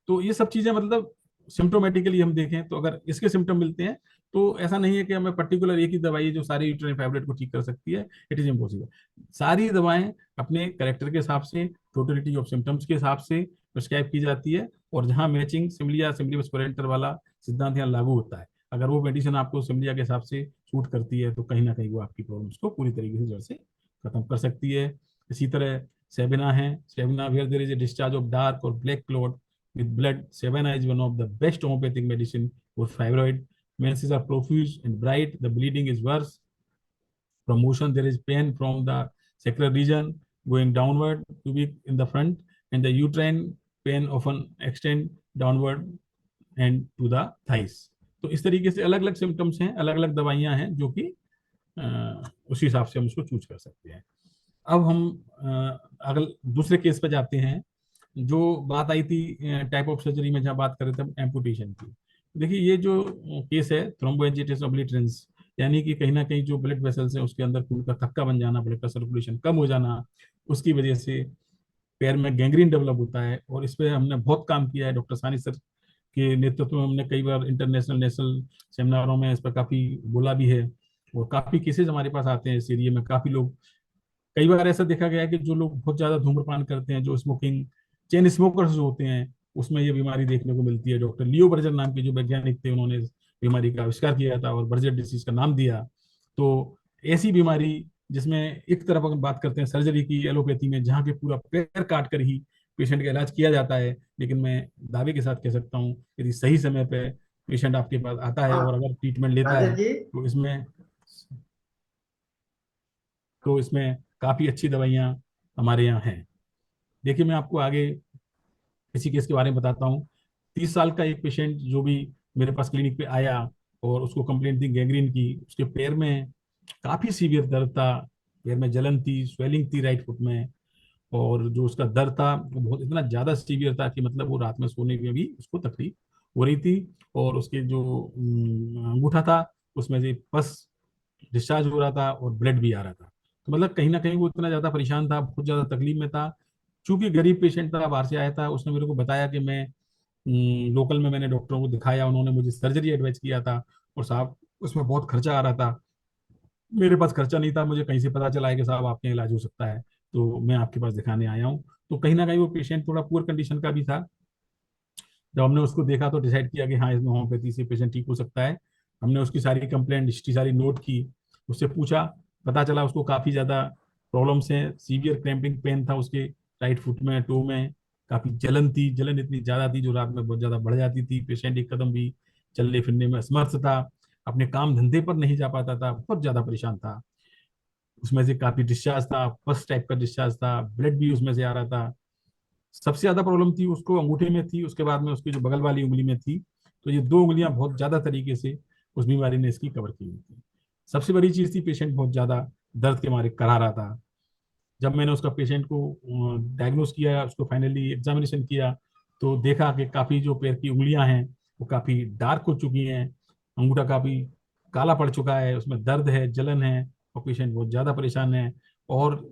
तो ये सब चीजें मतलब सिम्टोमेटिकली हम देखें तो अगर इसके सिम्टम मिलते हैं तो ऐसा नहीं है कि हमें पर्टिकुलर एक ही दवाई जो सारी यूट्राइन फाइब्रॉइड को ठीक कर सकती है, इट इज इम्पॉसिबल। सारी दवाएं अपने करेक्टर के हिसाब से, टोटलिटी ऑफ सिम्टम्स के हिसाब से प्रिस्क्राइब की जाती है, और जहां मैचिंग सिमलिया सिमली वाला सिद्धांत यहाँ लागू होता है, अगर वो मेडिसिन आपको सिमलिया के हिसाब से सूट करती है तो कहीं ना कहीं वो आपकी प्रॉब्लम्स को पूरी तरीके से जड़ से खत्म कर सकती है। इसी तरह सेबिना है, Sabina where there is a discharge of dark और black clot with blood. Sevena is one of the best homeopathic medicine for fibroid. Menses are profuse and bright. The bleeding is worse. From motion, there is pain from the sacral region going downward to be in the front, and the uterine pain often extend downward and to the thighs. तो इस तरीके से अलग अलग symptoms हैं, अलग अलग दवाइयां हैं जो कि उसी हिसाब से हम उसको चूज कर सकते हैं। अब हम अगर दूसरे केस पे जाते हैं, जो बात आई थी टाइप ऑफ सर्जरी में, जहाँ बात कर रहे थे एम्पुटेशन की। देखिए ये जो केस है थ्रोम्बोएंजियोटेस ऑब्लिटरेंस, यानी कि कहीं ना कहीं जो ब्लड वेसल्स हैं उसके अंदर खून का थक्का बन जाना, ब्लड का सर्कुलेशन कम हो जाना, उसकी वजह से पैर में गैंग्रीन डेवलप होता है। और इस पर हमने बहुत काम किया है, डॉक्टर सानी सर के नेतृत्व में हमने कई बार इंटरनेशनल नेशनल सेमिनारों में इस पर काफी बोला भी है, और काफी केसेस हमारे पास आते हैं इस एरिया में। काफी लोग, कई बार ऐसा देखा गया है कि जो लोग बहुत ज्यादा धूम्रपान करते हैं, जो स्मोकिंग चेन स्मोकर्स जो होते हैं, उसमें ये बीमारी देखने को मिलती है। डॉक्टर लियो बर्जर नाम के जो वैज्ञानिक थे, उन्होंने इस बीमारी का आविष्कार किया था और बर्जर डिसीज का नाम दिया। तो ऐसी बीमारी जिसमें एक तरफ अगर बात करते हैं सर्जरी की एलोपैथी में, जहाँ के पूरा पैर काट कर ही पेशेंट का इलाज किया जाता है, लेकिन मैं दावे के साथ कह सकता हूँ यदि सही समय पे पेशेंट आपके पास आता है हाँ और अगर ट्रीटमेंट लेता राजेश है जी। तो इसमें काफी अच्छी दवाइयाँ हमारे यहाँ हैं। देखिए मैं आपको आगे इसी केस के बारे में बताता हूँ। 30 साल का एक पेशेंट जो भी मेरे पास क्लिनिक पे आया और उसको कंप्लेंट थी गैंग्रीन की, उसके पैर में काफी सीवियर दर्द था, पैर में जलन थी, स्वेलिंग थी राइट फुट में, और जो उसका दर्द था वो बहुत इतना ज्यादा सीवियर था कि मतलब वो रात में सोने में भी उसको तकलीफ हो रही थी। और उसके जो अंगूठा था उसमें से पस डिस्चार्ज हो रहा था और ब्लड भी आ रहा था। तो मतलब कहीं ना कहीं वो इतना ज्यादा परेशान था, बहुत ज्यादा तकलीफ में था। चूंकि गरीब पेशेंट था, बाहर से आया था, उसने मेरे को बताया कि मैं लोकल में मैंने डॉक्टरों को दिखाया, उन्होंने मुझे सर्जरी एडवाइस किया था, और साहब उसमें बहुत खर्चा आ रहा था। मेरे पास खर्चा नहीं था, मुझे कहीं से पता चला है कि साहब आपके इलाज हो सकता है, तो मैं आपके पास दिखाने आया हूँ। तो कहीं ना कहीं वो पेशेंट थोड़ा पुअर कंडीशन का भी था। जब हमने उसको देखा तो डिसाइड किया कि हाँ, इसमें होम्योपैथी से पेशेंट ठीक हो सकता है। हमने उसकी सारी कंप्लेंट हिस्ट्री सारी नोट की, उससे पूछा, पता चला उसको काफ़ी ज़्यादा प्रॉब्लम्स हैं, सीवियर क्रैम्पिंग पेन था उसके राइट फुट में, टो में, काफ़ी जलन थी, जलन इतनी ज़्यादा थी जो रात में बहुत ज़्यादा बढ़ जाती थी, पेशेंट एक कदम भी चलने फिरने में असमर्थ था, अपने काम धंधे पर नहीं जा पाता था, बहुत ज़्यादा परेशान था। उसमें से काफ़ी डिस्चार्ज था, फर्स्ट टाइप का डिस्चार्ज था, ब्लड भी उसमें से आ रहा था। सबसे ज्यादा प्रॉब्लम थी उसको अंगूठे में थी, उसके बाद में उसकी जो बगल वाली उंगली में थी। तो ये दो उंगलियां बहुत ज्यादा तरीके से उस बीमारी ने इसकी कवर की हुई थी। सबसे बड़ी चीज थी, पेशेंट बहुत ज्यादा दर्द के मारे करा रहा था। जब मैंने उसका पेशेंट को डायग्नोस किया, उसको फाइनली एग्जामिनेशन किया, तो देखा कि काफी जो पैर की उंगलियां हैं वो काफी डार्क हो चुकी हैं, अंगूठा काफी काला पड़ चुका है, उसमें दर्द है, जलन है, और पेशेंट बहुत ज्यादा परेशान है। और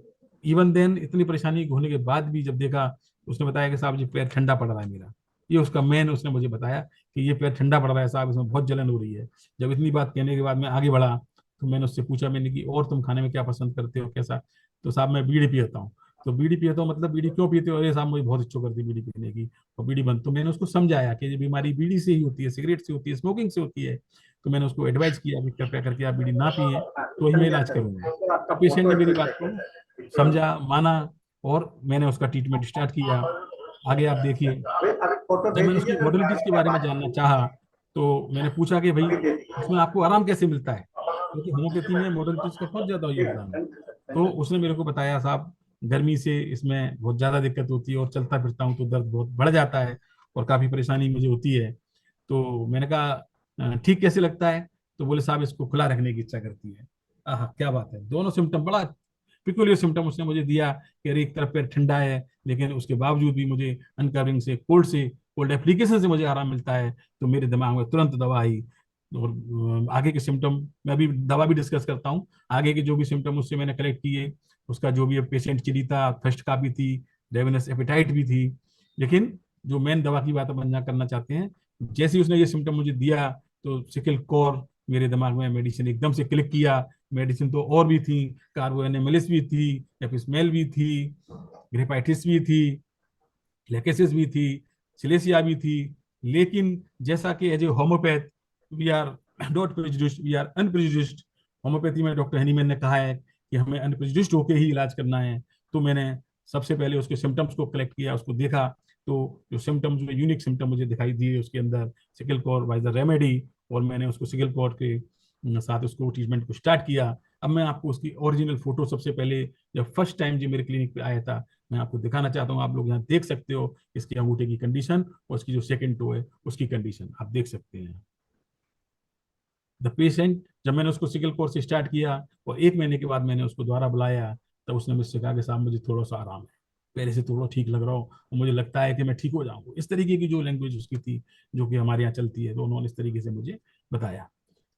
इवन देन इतनी परेशानी होने के बाद भी जब देखा, उसने बताया कि साहब जी पैर ठंडा पड़ रहा है मेरा। ये उसका मेन, उसने मुझे बताया कि ये पैर ठंडा पड़ रहा है साहब, इसमें बहुत जलन हो रही है। जब इतनी बात कहने के बाद मैं आगे बढ़ा, तो मैंने उससे पूछा, मैंने कि और तुम खाने में क्या पसंद करते हो, कैसा? तो साहब मैं बीड़ी पीता हूँ। तो बीड़ी पीता हूँ मतलब बीड़ी क्यों पीते हो? अरे साहब मुझे बहुत इच्छा करती है बीड़ी पीने की, और बीड़ी बंद। तो मैंने उसको समझाया कि ये बीमारी बीड़ी से ही होती है, सिगरेट से होती है, स्मोकिंग से होती है। तो मैंने उसको एडवाइस किया कि कृपया करके आप बीड़ी ना पिए, तो ही मैं समझा इलाज सर, करूंगा। तो तो आपका पेशेंट फोटो ने मेरी ठीक बात है को सर। समझा, माना, और मैंने उसका ट्रीटमेंट स्टार्ट किया। आगे आप देखिए, अभी अभी फोटो जब भेज मैंने उसकी दीजिए सर, मॉडलिटीज के क्या बारे में बात जानना चाहा, तो मैंने पूछा कि भाई अभी दे दीजिए। इसमें आपको आराम कैसे मिलता है, क्योंकि होम्योपैथी में मॉडलिटीज का बहुत ज्यादा ठीक है, योगदान है। थैंक यू सर, तो थैंक यू। उसने मेरे को बताया, साहब गर्मी से इसमें बहुत ज्यादा दिक्कत होती है, और चलता फिरता हूँ तो दर्द बहुत बढ़ जाता है, और काफी परेशानी मुझे होती है। तो मैंने कहा ठीक कैसे लगता है? तो बोले साहब इसको खुला रखने की इच्छा करती है। आह क्या बात है, दोनों सिम्टम बड़ा पिकुलियर सिम्टम उसने मुझे दिया कि अरे एक तरफ पैर ठंडा है, लेकिन उसके बावजूद भी मुझे अनकवरिंग से कोल्ड एप्लीकेशन से मुझे आराम मिलता है। तो मेरे दिमाग में तुरंत दवा आई, और आगे के सिम्टम मैं अभी दवा भी डिस्कस करता हूँ। आगे के जो भी सिम्टम उससे मैंने कलेक्ट किए, उसका जो भी पेशेंट चिली था, थर्स्ट का भी थी, रेवेनस एपेटाइट भी थी। लेकिन जो मेन दवा की बात अपन यहाँ करना चाहते हैं, जैसे ही उसने ये सिम्टम मुझे दिया, तो सिकल कोर मेरे दिमाग में मेडिसिन एकदम से क्लिक किया। मेडिसिन तो और भी थी, कार्बोएनेमिलिस भी थी, एपिस्मेल भी थी, ग्रेपाइटिस भी थी, लेकेसिस भी थी, सिलेसिया भी थी। लेकिन जैसा कि as a homoeopath we are not prejudiced, we are unprejudiced. Homoeopathy में डॉक्टर हनीमैन ने कहा है कि हमें अनप्रेजुडिस्ड होकर ही इलाज करना है। तो मैंने सबसे पहले उसके सिम्टम्स को कलेक्ट किया, उसको देखा। तो जो सिम्टम्स में यूनिक सिम्टम मुझे दिखाई दिए उसके अंदर, सिकल कॉर वाइज द रेमेडी, और मैंने उसको सिकल कॉर के साथ उसको ट्रीटमेंट को स्टार्ट किया। अब मैं आपको उसकी ओरिजिनल फोटो सबसे पहले, जब फर्स्ट टाइम जो मेरे क्लिनिक पे आया था, मैं आपको दिखाना चाहता हूँ। आप लोग यहाँ देख सकते हो इसके अंगूठे की कंडीशन, और उसकी जो सेकंड टो है उसकी कंडीशन आप देख सकते हैं। द पेशेंट, जब मैंने उसको सिकल कोर्स स्टार्ट किया और 1 महीने के बाद मैंने उसको दोबारा बुलाया, तब उसने मुझसे कहा कि साहब मुझे थोड़ा सा आराम है, पहले से थोड़ा ठीक लग रहा हो, और मुझे लगता है कि मैं ठीक हो जाऊंगा। इस तरीके की जो लैंग्वेज उसकी थी, जो कि हमारे यहाँ चलती है, तो उन्होंने इस तरीके से मुझे बताया।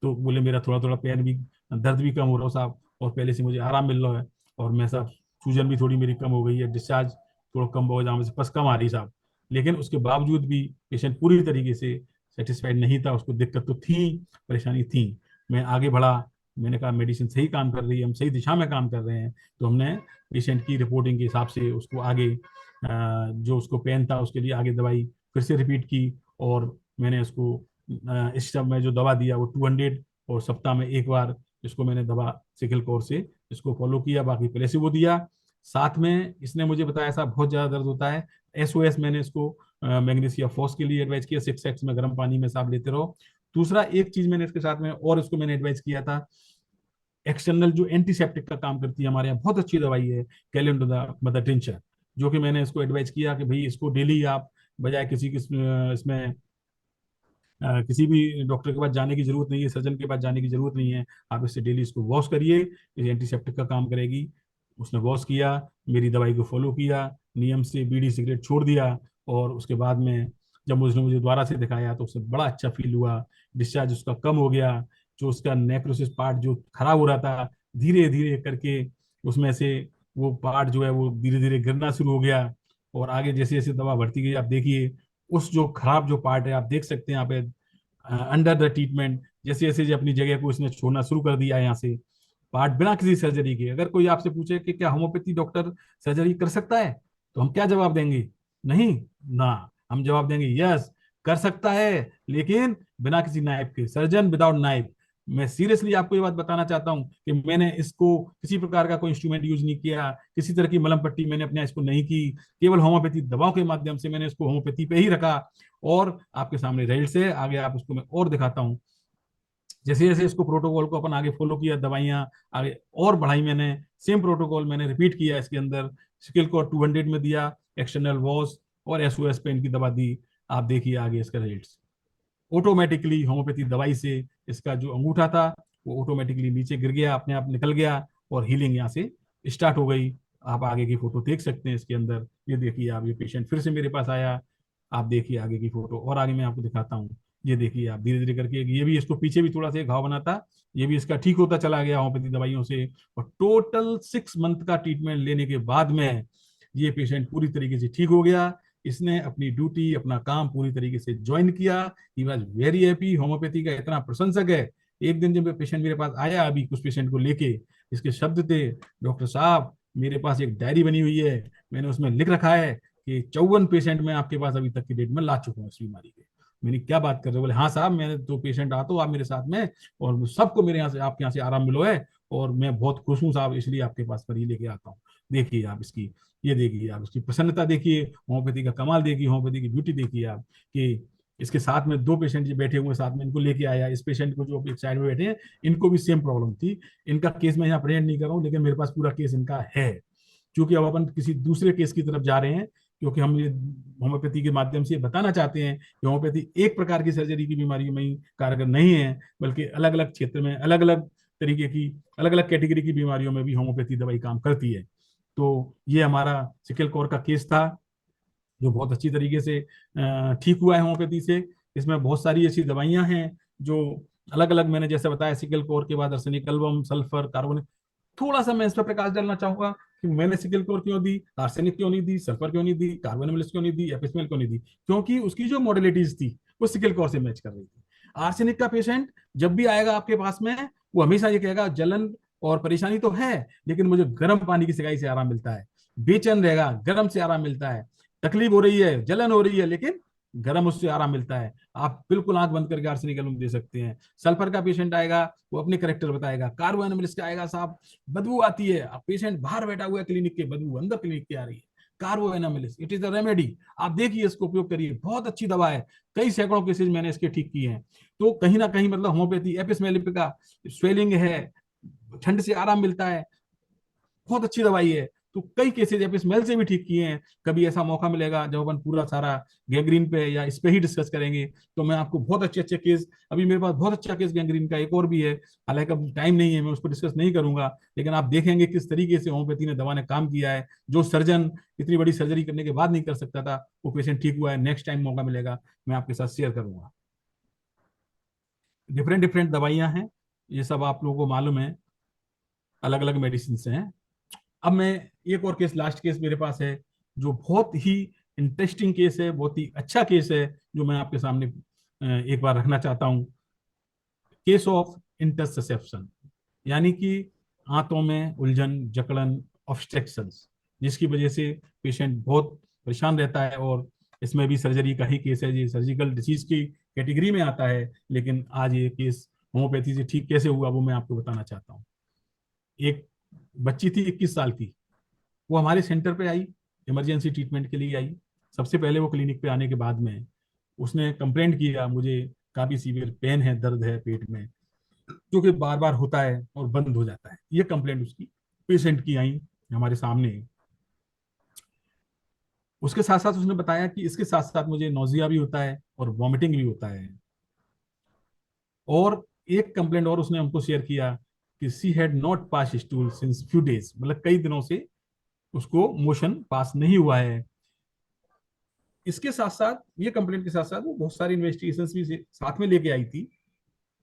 तो बोले मेरा थोड़ा थोड़ा पेन भी, दर्द भी कम हो रहा हो साहब, और पहले से मुझे आराम मिल रहा है, और मैं साहब सूजन भी थोड़ी मेरी कम हो गई है, डिस्चार्ज थोड़ा कम हो जाने से पस कम आ रही साहब। लेकिन उसके बावजूद भी पेशेंट पूरी तरीके से सेटिस्फाइड नहीं था, उसको दिक्कत तो थी, परेशानी थी। मैं आगे बढ़ा, मैंने कहा मेडिसिन सही काम कर रही है, हम सही दिशा में काम कर रहे हैं। तो हमने पेशेंट की रिपोर्टिंग के हिसाब से उसको आगे जो उसको पेन था उसके लिए आगे दवाई फिर से रिपीट की। और मैंने उसको इस समय जो दवा दिया वो 200, और सप्ताह में एक बार इसको मैंने दवा सिकल कोर से इसको फॉलो किया, बाकी प्लेसिबो दिया। साथ में इसने मुझे बताया साहब बहुत ज्यादा दर्द होता है, SOS मैंने इसको मैग्नीशिया फॉस के लिए एडवाइस किया, 6x में गर्म पानी में साहब लेते रहो। दूसरा एक चीज मैंने इसके साथ में और इसको मैंने एडवाइस किया था, एक्सटर्नल जो एंटीसेप्टिक का काम करती है हमारे यहाँ बहुत अच्छी दवाई है, कैलेंडोदा मदर टिंचर, जो कि मैंने इसको एडवाइस किया कि भाई इसको डेली आप, बजाय किसी इसमें किसी भी डॉक्टर के पास जाने की जरूरत नहीं है, सर्जन के पास जाने की जरूरत नहीं है, आप इससे डेली इसको वॉश करिए, ये एंटीसेप्टिक का काम करेगी। उसने वॉश किया, मेरी दवाई को फॉलो किया, नियम से बीड़ी सिगरेट छोड़ दिया। और उसके बाद में जब उसने मुझे दोबारा से दिखाया तो उसे बड़ा अच्छा फील हुआ, डिस्चार्ज उसका कम हो गया। जो उसका नेक्रोसिस पार्ट जो खराब हो रहा था, धीरे धीरे करके उसमें से वो पार्ट जो है वो धीरे धीरे गिरना शुरू हो गया। और आगे जैसे जैसे दवा बढ़ती गई, आप देखिए उस जो खराब जो पार्ट है, आप देख सकते हैं यहाँ पे अंडर द ट्रीटमेंट, जैसे जैसे अपनी जगह को इसने छोड़ना शुरू कर दिया है यहाँ से पार्ट, बिना किसी सर्जरी के। अगर कोई आपसे पूछे कि क्या होम्योपैथी डॉक्टर सर्जरी कर सकता है, तो हम क्या जवाब देंगे? नहीं ना, हम जवाब देंगे यस, कर सकता है, लेकिन बिना किसी नाइफ के, सर्जन विदाउट नाइफ। मैं सीरियसली आपको ये बात बताना चाहता हूं कि मैंने इसको किसी प्रकार का कोई इंस्ट्रूमेंट यूज नहीं किया, किसी तरह की मलम पट्टी मैंने अपने इसको नहीं की, केवल होम्योपैथी दवाओं के माध्यम से मैंने इसको होम्योपैथी पे ही रखा। और आपके सामने रिजल्ट है, आगे आप उसको मैं और दिखाता हूँ। जैसे जैसे इसको प्रोटोकॉल को अपन आगे फॉलो किया, दवाइयाँ आगे और बढ़ाई मैंने, सेम प्रोटोकॉल मैंने रिपीट किया इसके अंदर। स्किल को 200 में दिया, एक्सटर्नल वॉश और एसओएस पे इनकी दवा दी। आप देखिए आगे इसका रिजल्ट, ऑटोमेटिकली होम्योपैथी दवाई से इसका जो अंगूठा था वो ऑटोमेटिकली नीचे गिर गया, अपने आप निकल गया, और हीलिंग यहाँ से स्टार्ट हो गई। आप आगे की फोटो देख सकते हैं इसके अंदर। ये देखिए आप, ये पेशेंट फिर से मेरे पास आया। आप देखिए आगे की फोटो, और आगे मैं आपको दिखाता हूँ। ये देखिए आप, धीरे धीरे करके ये भी, इसको पीछे भी थोड़ा सा घाव बना था, ये भी इसका ठीक होता चला गया होम्योपैथी दवाइयों से। और टोटल 6 मंथ का ट्रीटमेंट लेने के बाद में ये पेशेंट पूरी तरीके से ठीक हो गया। इसने अपनी ड्यूटी, अपना काम पूरी तरीके से ज्वाइन किया। He was very happy. Homeopathy का इतना प्रशंसक है। एक दिन जब पेशेंट मेरे पास आया, अभी कुछ पेशेंट को लेके, इसके शब्द थे, डॉक्टर साहब मेरे पास एक डायरी बनी हुई है, मैंने उसमें लिख रखा है कि 54 पेशेंट मैं आपके पास अभी तक की डेट में ला चुका हूँ इस बीमारी के। मैंने क्या बात कर रहे हो? बोले हाँ साहब, मैंने 2 पेशेंट आता हूँ आप मेरे साथ में, और सबको मेरे यहाँ से, आपके यहाँ से आराम मिलो है, और मैं बहुत खुश हूँ साहब, इसलिए आपके पास पर ही लेके आता हूँ। देखिए आप इसकी, ये देखिए आप इसकी प्रसन्नता देखिए, होम्योपैथी का कमाल देखिए, होम्योपैथी की ब्यूटी देखिए आप, कि इसके साथ में 2 पेशेंट जो बैठे हुए साथ में, इनको लेके आया। इस पेशेंट को जो एक साइड में बैठे हैं, इनको भी सेम प्रॉब्लम थी। इनका केस मैं यहाँ प्रेजेंट नहीं कर रहा हूँ, लेकिन मेरे पास पूरा केस इनका है। क्योंकि अब अपन किसी दूसरे केस की तरफ जा रहे हैं, क्योंकि हम ये होम्योपैथी के माध्यम से बताना चाहते हैं कि होम्योपैथी एक प्रकार की सर्जरी की बीमारी में ही कारगर नहीं है, बल्कि अलग अलग क्षेत्र में, अलग अलग तरीके की, अलग अलग कैटेगरी की बीमारियों में भी होम्योपैथी दवाई काम करती है। तो ये हमारा सिकल कौर का केस था, जो बहुत अच्छी तरीके से ठीक हुआ है होम्योपैथी से। इसमें बहुत सारी ऐसी दवाइयां हैं जो अलग अलग, मैंने जैसे बताया, सिकल कोर के बाद अर्सेनिक, एल्बम, सल्फर, कार्बोनिक। थोड़ा सा मैं इस पर प्रकाश डालना चाहूंगा कि मैंने सिकल कोर क्यों दी, आर्सेनिक क्यों नहीं दी, सल्फर क्यों नहीं दी, कार्बोनिमिलिस क्यों नहीं दी, एपिसमेल क्यों नहीं दी। क्योंकि उसकी जो मॉडलिटीज थी वो सिकल कोर से मैच कर रही थी। आर्सेनिक का पेशेंट जब भी आएगा आपके पास में, वो हमेशा ये कहेगा जलन और परेशानी तो है, लेकिन मुझे गर्म पानी की सिकाई से आराम मिलता है। बेचैन रहेगा, गर्म से आराम मिलता है। तकलीफ हो रही है, जलन हो रही है, लेकिन गर्म उससे आराम मिलता है। आप बिल्कुल आंख बंद करके आर्सेनिक एल्बम दे सकते हैं। सल्फर का पेशेंट आएगा, वो अपने करेक्टर बताएगा। कार्बो एनालिसिस का आएगा, साहब बदबू आती है, अब पेशेंट बाहर बैठा हुआ है क्लिनिक के, बदबू अंदर क्लिनिक की आ रही है, carbo animalis it is the remedy. आप देखिए, इसको उपयोग करिए, बहुत अच्छी दवा है। कई सैकड़ों केसेज मैंने इसके ठीक किए हैं। तो कहीं ना कहीं मतलब होम्योपैथी, एपिसमेलिक का स्वेलिंग है, ठंड से आराम मिलता है, बहुत अच्छी दवाई है। तो कई केसेज एप स्मेल से भी ठीक किए हैं। कभी ऐसा मौका मिलेगा जब अपन पूरा सारा गैंग्रीन पे या इस पे ही डिस्कस करेंगे, तो मैं आपको बहुत अच्छे अच्छे केस, अभी मेरे पास बहुत अच्छा केस गैंग्रीन का एक और भी है, हालांकि अब टाइम नहीं है, मैं उसको डिस्कस नहीं करूंगा, लेकिन आप देखेंगे किस तरीके से होम्योपैथी ने, दवा ने काम किया है। जो सर्जन इतनी बड़ी सर्जरी करने के बाद नहीं कर सकता था, वो पेशेंट ठीक हुआ है। नेक्स्ट टाइम मौका मिलेगा मैं आपके साथ शेयर करूंगा। डिफरेंट डिफरेंट दवाइयां हैं, ये सब आप लोगों को मालूम है, अलग अलग मेडिसिन से हैं। अब मैं, एक और केस, लास्ट केस मेरे पास है, जो बहुत ही इंटरेस्टिंग केस है, बहुत ही अच्छा केस है, जो मैं आपके सामने एक बार रखना चाहता हूँ। केस ऑफ इंटरसेप्शन, यानी कि आंतों में उलझन, जकड़न, ऑब्स्ट्रक्शन, जिसकी वजह से पेशेंट बहुत परेशान रहता है। और इसमें भी सर्जरी का ही केस है, ये सर्जिकल डिसीज की कैटेगरी में आता है, लेकिन आज ये केस होम्योपैथी से ठीक कैसे हुआ वो मैं आपको बताना चाहता हूँ। एक बच्ची थी 21 साल की, वो हमारे सेंटर पे आई, इमरजेंसी ट्रीटमेंट के लिए आई। सबसे पहले वो क्लिनिक पे आने के बाद में उसने कंप्लेंट किया, मुझे काफी सीवियर पेन है, दर्द है पेट में, जो कि बार बार होता है और बंद हो जाता है। ये कंप्लेंट उसकी पेशेंट की आई हमारे सामने। उसके साथ साथ उसने बताया कि इसके साथ साथ मुझे नोजिया भी होता है और वॉमिटिंग भी होता है। और एक कंप्लेंट और उसने हमको शेयर किया कि she had not pass stool since few days, मतलब कई दिनों से उसको मोशन पास नहीं हुआ है। इसके साथ साथ, ये कंप्लेंट के साथ साथ वो बहुत सारी इन्वेस्टिगेशंस भी साथ में लेके आई थी।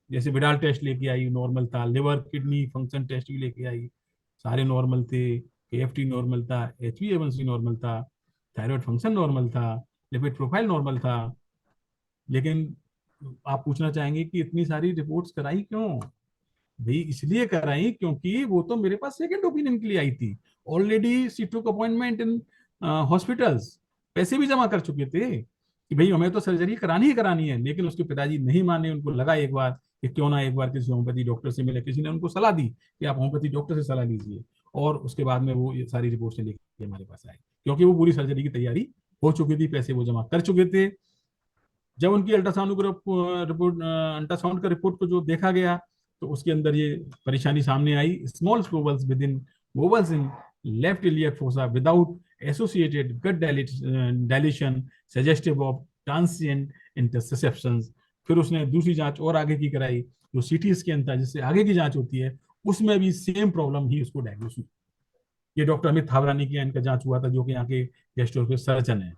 जैसे विडाल टेस्ट लेके आई, नॉर्मल था। लिवर किडनी फंक्शन टेस्ट भी लेके आई, सारे नॉर्मल थे। एएफटी नॉर्मल था, HbA1c नॉर्मल था, थायराइड फंक्शन नॉर्मल था। लिपिड प्रोफाइल नॉर्मल था। लेकिन आप पूछना चाहेंगे कि इतनी सारी रिपोर्ट्स कराई क्यों? भाई इसलिए कराई क्योंकि वो तो मेरे पास सेकंड ओपिनियन के लिए आई थी। Already she took appointment in hospitals, पैसे भी जमा कर चुके थे कि भाई हमें तो सर्जरी करानी ही करानी है। लेकिन उसके पिताजी नहीं माने, उनको लगा एक बार कि क्यों ना एक बार किसी होम्योपैथी डॉक्टर से मिले। किसी ने उनको सलाह दी कि आप होम्योपैथी डॉक्टर से सलाह लीजिए, और उसके बाद में वो ये सारी रिपोर्ट्स लेके हमारे पास आए, क्योंकि वो पूरी सर्जरी की तैयारी हो चुकी थी, पैसे वो जमा कर चुके थे। जब उनकी अल्ट्रासाउंड रिपोर्ट अल्ट्रासाउंड का रिपोर्ट को जो देखा गया, तो उसके अंदर ये परेशानी सामने आई, small spools within bowels in left iliac fossa without associated gut dilation suggestive of transient interceptions. फिर उसने दूसरी जांच और आगे की कराई, जो सीटी स्कैन था जिससे आगे की जांच होती है, उसमें भी सेम प्रॉब्लम ही उसको डायग्नोस हुई। ये डॉक्टर अमित थावरानी की इनका जांच हुआ था, जो कि यहाँ के गैस्ट्रो सर्जन है।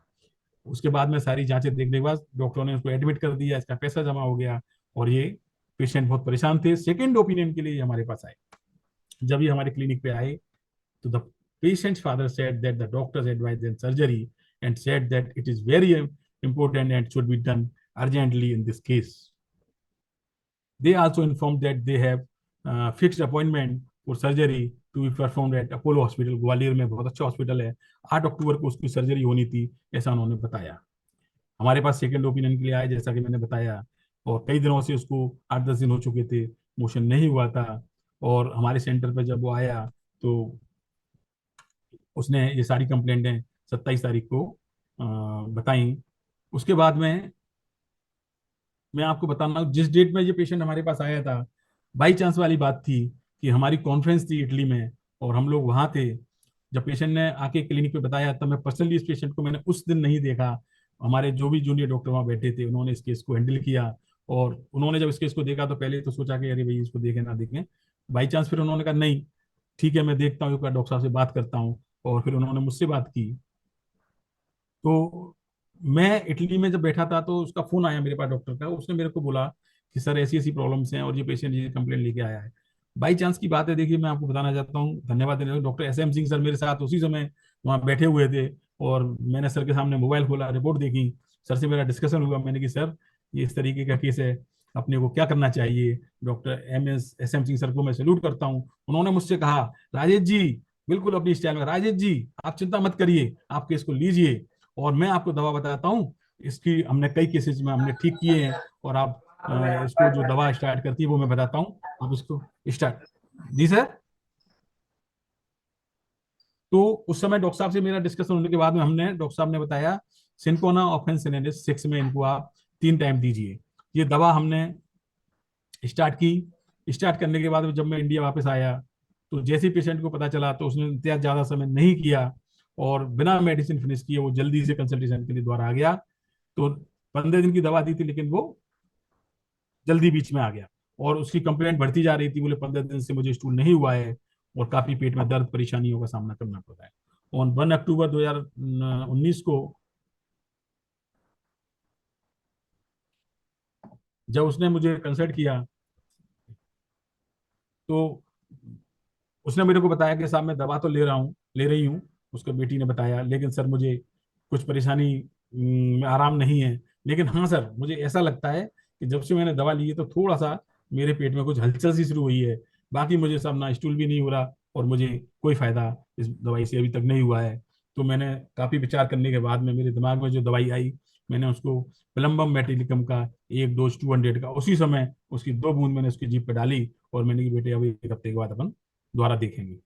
उसके बाद में सारी जांचें देखने के बाद डॉक्टरों ने उसको एडमिट कर दिया, इसका पैसा जमा हो गया, और ये पेशेंट बहुत परेशान थे। सेकेंड ओपिनियन के लिए हमारे पास आए। जब ये हमारे क्लिनिक पे आए, तो the patients father said that the doctors advised in surgery and said that it is very important and should be done urgently in this case. They also informed that they have fixed appointment for surgery to be performed at Apollo Hospital. Gwalior में बहुत अच्छा hospital है, 8 अक्टूबर को उसकी surgery होनी थी, ऐसा उन्होंने बताया। हमारे पास सेकंड ओपिनियन के लिए आए, जैसा कि मैंने बताया, और कई दिनों से उसको 8-10 दिन हो चुके थे, मोशन नहीं हुआ था। और हमारे सेंटर पर जब वो आया, तो उसने ये सारी कंप्लेंटें 27 तारीख को बताई। उसके बाद में मैं आपको बताना, जिस डेट में ये पेशेंट हमारे पास आया था, बाई चांस वाली बात थी कि हमारी कॉन्फ्रेंस थी इटली में, और हम लोग वहाँ थे। जब पेशेंट ने आके क्लिनिक पे बताया, तब मैं पर्सनली इस पेशेंट को मैंने उस दिन नहीं देखा। हमारे जो भी जूनियर डॉक्टर वहाँ बैठे थे, उन्होंने इस केस को हैंडल किया। और उन्होंने जब इस केस को देखा, तो पहले तो सोचा कि अरे भाई इसको देखें ना देखें। बाई चांस फिर उन्होंने कहा नहीं ठीक है, मैं देखता हूँ, एक बार डॉक्टर साहब से बात करता हूँ। और फिर उन्होंने मुझसे बात की। तो मैं इटली में जब बैठा था, तो उसका फोन आया मेरे पास डॉक्टर का। उसने मेरे को बोला कि सर ऐसी ऐसी प्रॉब्लम्स हैं, और ये पेशेंट ये कंप्लेंट लेके आया है। बाई चांस की बात है, देखिए मैं आपको बताना चाहता हूँ, धन्यवाद देना, डॉक्टर SM सिंह सर मेरे साथ उसी समय वहाँ बैठे हुए थे। और मैंने सर के सामने मोबाइल खोला, रिपोर्ट देखी, सर से मेरा डिस्कशन हुआ। मैंने कि सर ये इस तरीके का केस है, अपने को क्या करना चाहिए? डॉक्टर SM सिंह सर को मैं सैल्यूट करता हूँ। उन्होंने मुझसे कहा, राजेश जी, बिल्कुल अपनी स्टाइल में, राजेश जी आप चिंता मत करिए, आप केस को लीजिए, और मैं आपको दवा बताता हूँ। इसकी हमने कई केसेस में हमने ठीक किए हैं, और आप इसको जो दवा स्टार्ट करती है वो मैं बताता हूँ, आप इसको स्टार्ट। जी सर। तो उस समय डॉक्टर साहब से मेरा डिस्कशन होने के बाद में हमने, डॉक्टर साहब ने बताया सिंकोना ऑफेंसिनेलिस 6 में इनको आप 3 टाइम दीजिए। ये दवा हमने स्टार्ट की। स्टार्ट करने के बाद जब मैं इंडिया वापस आया, तो जैसे ही पेशेंट को पता चला, तो उसने इंतजार ज्यादा समय नहीं किया, और बिना मेडिसिन फिनिश किए वो जल्दी से कंसल्टेशन के लिए द्वारा आ गया। तो 15 दिन की दवा दी थी, लेकिन वो जल्दी बीच में आ गया, और उसकी कंप्लेंट बढ़ती जा रही थी। बोले 15 दिन से मुझे स्टूल नहीं हुआ है, और काफी पेट में दर्द परेशानियों का सामना करना पड़ रहा है। ऑन 1 अक्टूबर 2019 को जब उसने मुझे कंसल्ट किया, तो उसने मेरे को बताया कि साहब मैं दवा तो ले रही हूँ, उसके बेटी ने बताया, लेकिन सर मुझे कुछ परेशानी में आराम नहीं है। लेकिन हाँ सर, मुझे ऐसा लगता है कि जब से मैंने दवा ली है, तो थोड़ा सा मेरे पेट में कुछ हलचल सी शुरू हुई है। बाकी मुझे सब ना स्टूल भी नहीं हो रहा, और मुझे कोई फायदा इस दवाई से अभी तक नहीं हुआ है। तो मैंने काफी विचार करने के बाद में मेरे दिमाग में जो दवाई आई, मैंने उसको प्लम्बम मेटिलिकम का 1 डोज 200 का, उसी समय उसकी 2 बूंद मैंने उसकी जीभ पे डाली, और मैंने कि बेटे अभी 1 हफ्ते के बाद अपन दोबारा देखेंगे।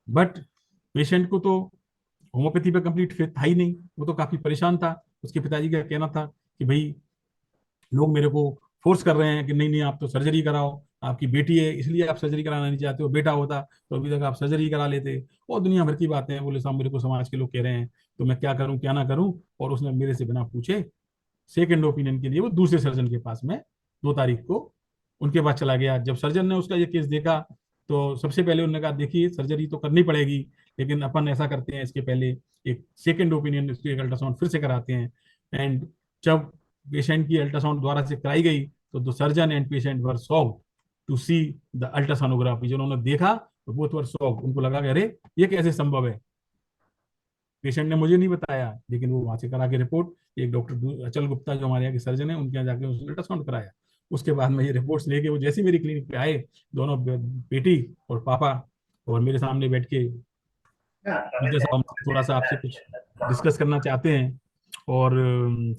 बट पेशेंट को तो होम्योपैथी पे कंप्लीट फेथ था ही नहीं, वो तो काफी परेशान था। उसके पिताजी का कहना था कि भाई लोग मेरे को फोर्स कर रहे हैं कि नहीं नहीं आप तो सर्जरी कराओ, आपकी बेटी है इसलिए आप सर्जरी कराना नहीं चाहते हो, बेटा होता तो अभी तक आप सर्जरी करा लेते। और दुनिया भर की बातें हैं। बोले साहब मेरे को समाज के लोग कह रहे हैं, तो मैं क्या करूं क्या ना करूं। और उसने मेरे से बिना पूछे सेकेंड ओपिनियन के लिए वो दूसरे सर्जन के पास में 2 तारीख को उनके पास चला गया। जब सर्जन ने उसका ये केस देखा, तो सबसे पहले उन्होंने कहा देखिए सर्जरी तो करनी पड़ेगी, लेकिन अपन ऐसा करते हैं, इसके पहले एक सेकेंड ओपिनियन, इसकी एक अल्ट्रासाउंड फिर से कराते हैं। एंड जब पेशेंट की अल्ट्रासाउंड दोबारा से कराई गई, तो the surgeon and patient were shocked to see the ultrasonography. जो उन्होंने देखा, तो वो थोड़ा शॉक, उनको लगा कि अरे ये कैसे संभव है, पेशेंट ने मुझे नहीं बताया। लेकिन वो वहां से करा के रिपोर्ट, एक डॉक्टर अचल गुप्ता जो हमारे यहाँ के सर्जन है, उनके यहाँ जाके उसने अल्ट्रासाउंड कराया। उसके बाद में ये रिपोर्ट्स लेके वो जैसे ही मेरी क्लिनिक पे आए, दोनों बेटी और पापा, और मेरे सामने बैठ के, डॉक्टर साहब हम थोड़ा सा आपसे कुछ डिस्कस करना चाहते हैं, और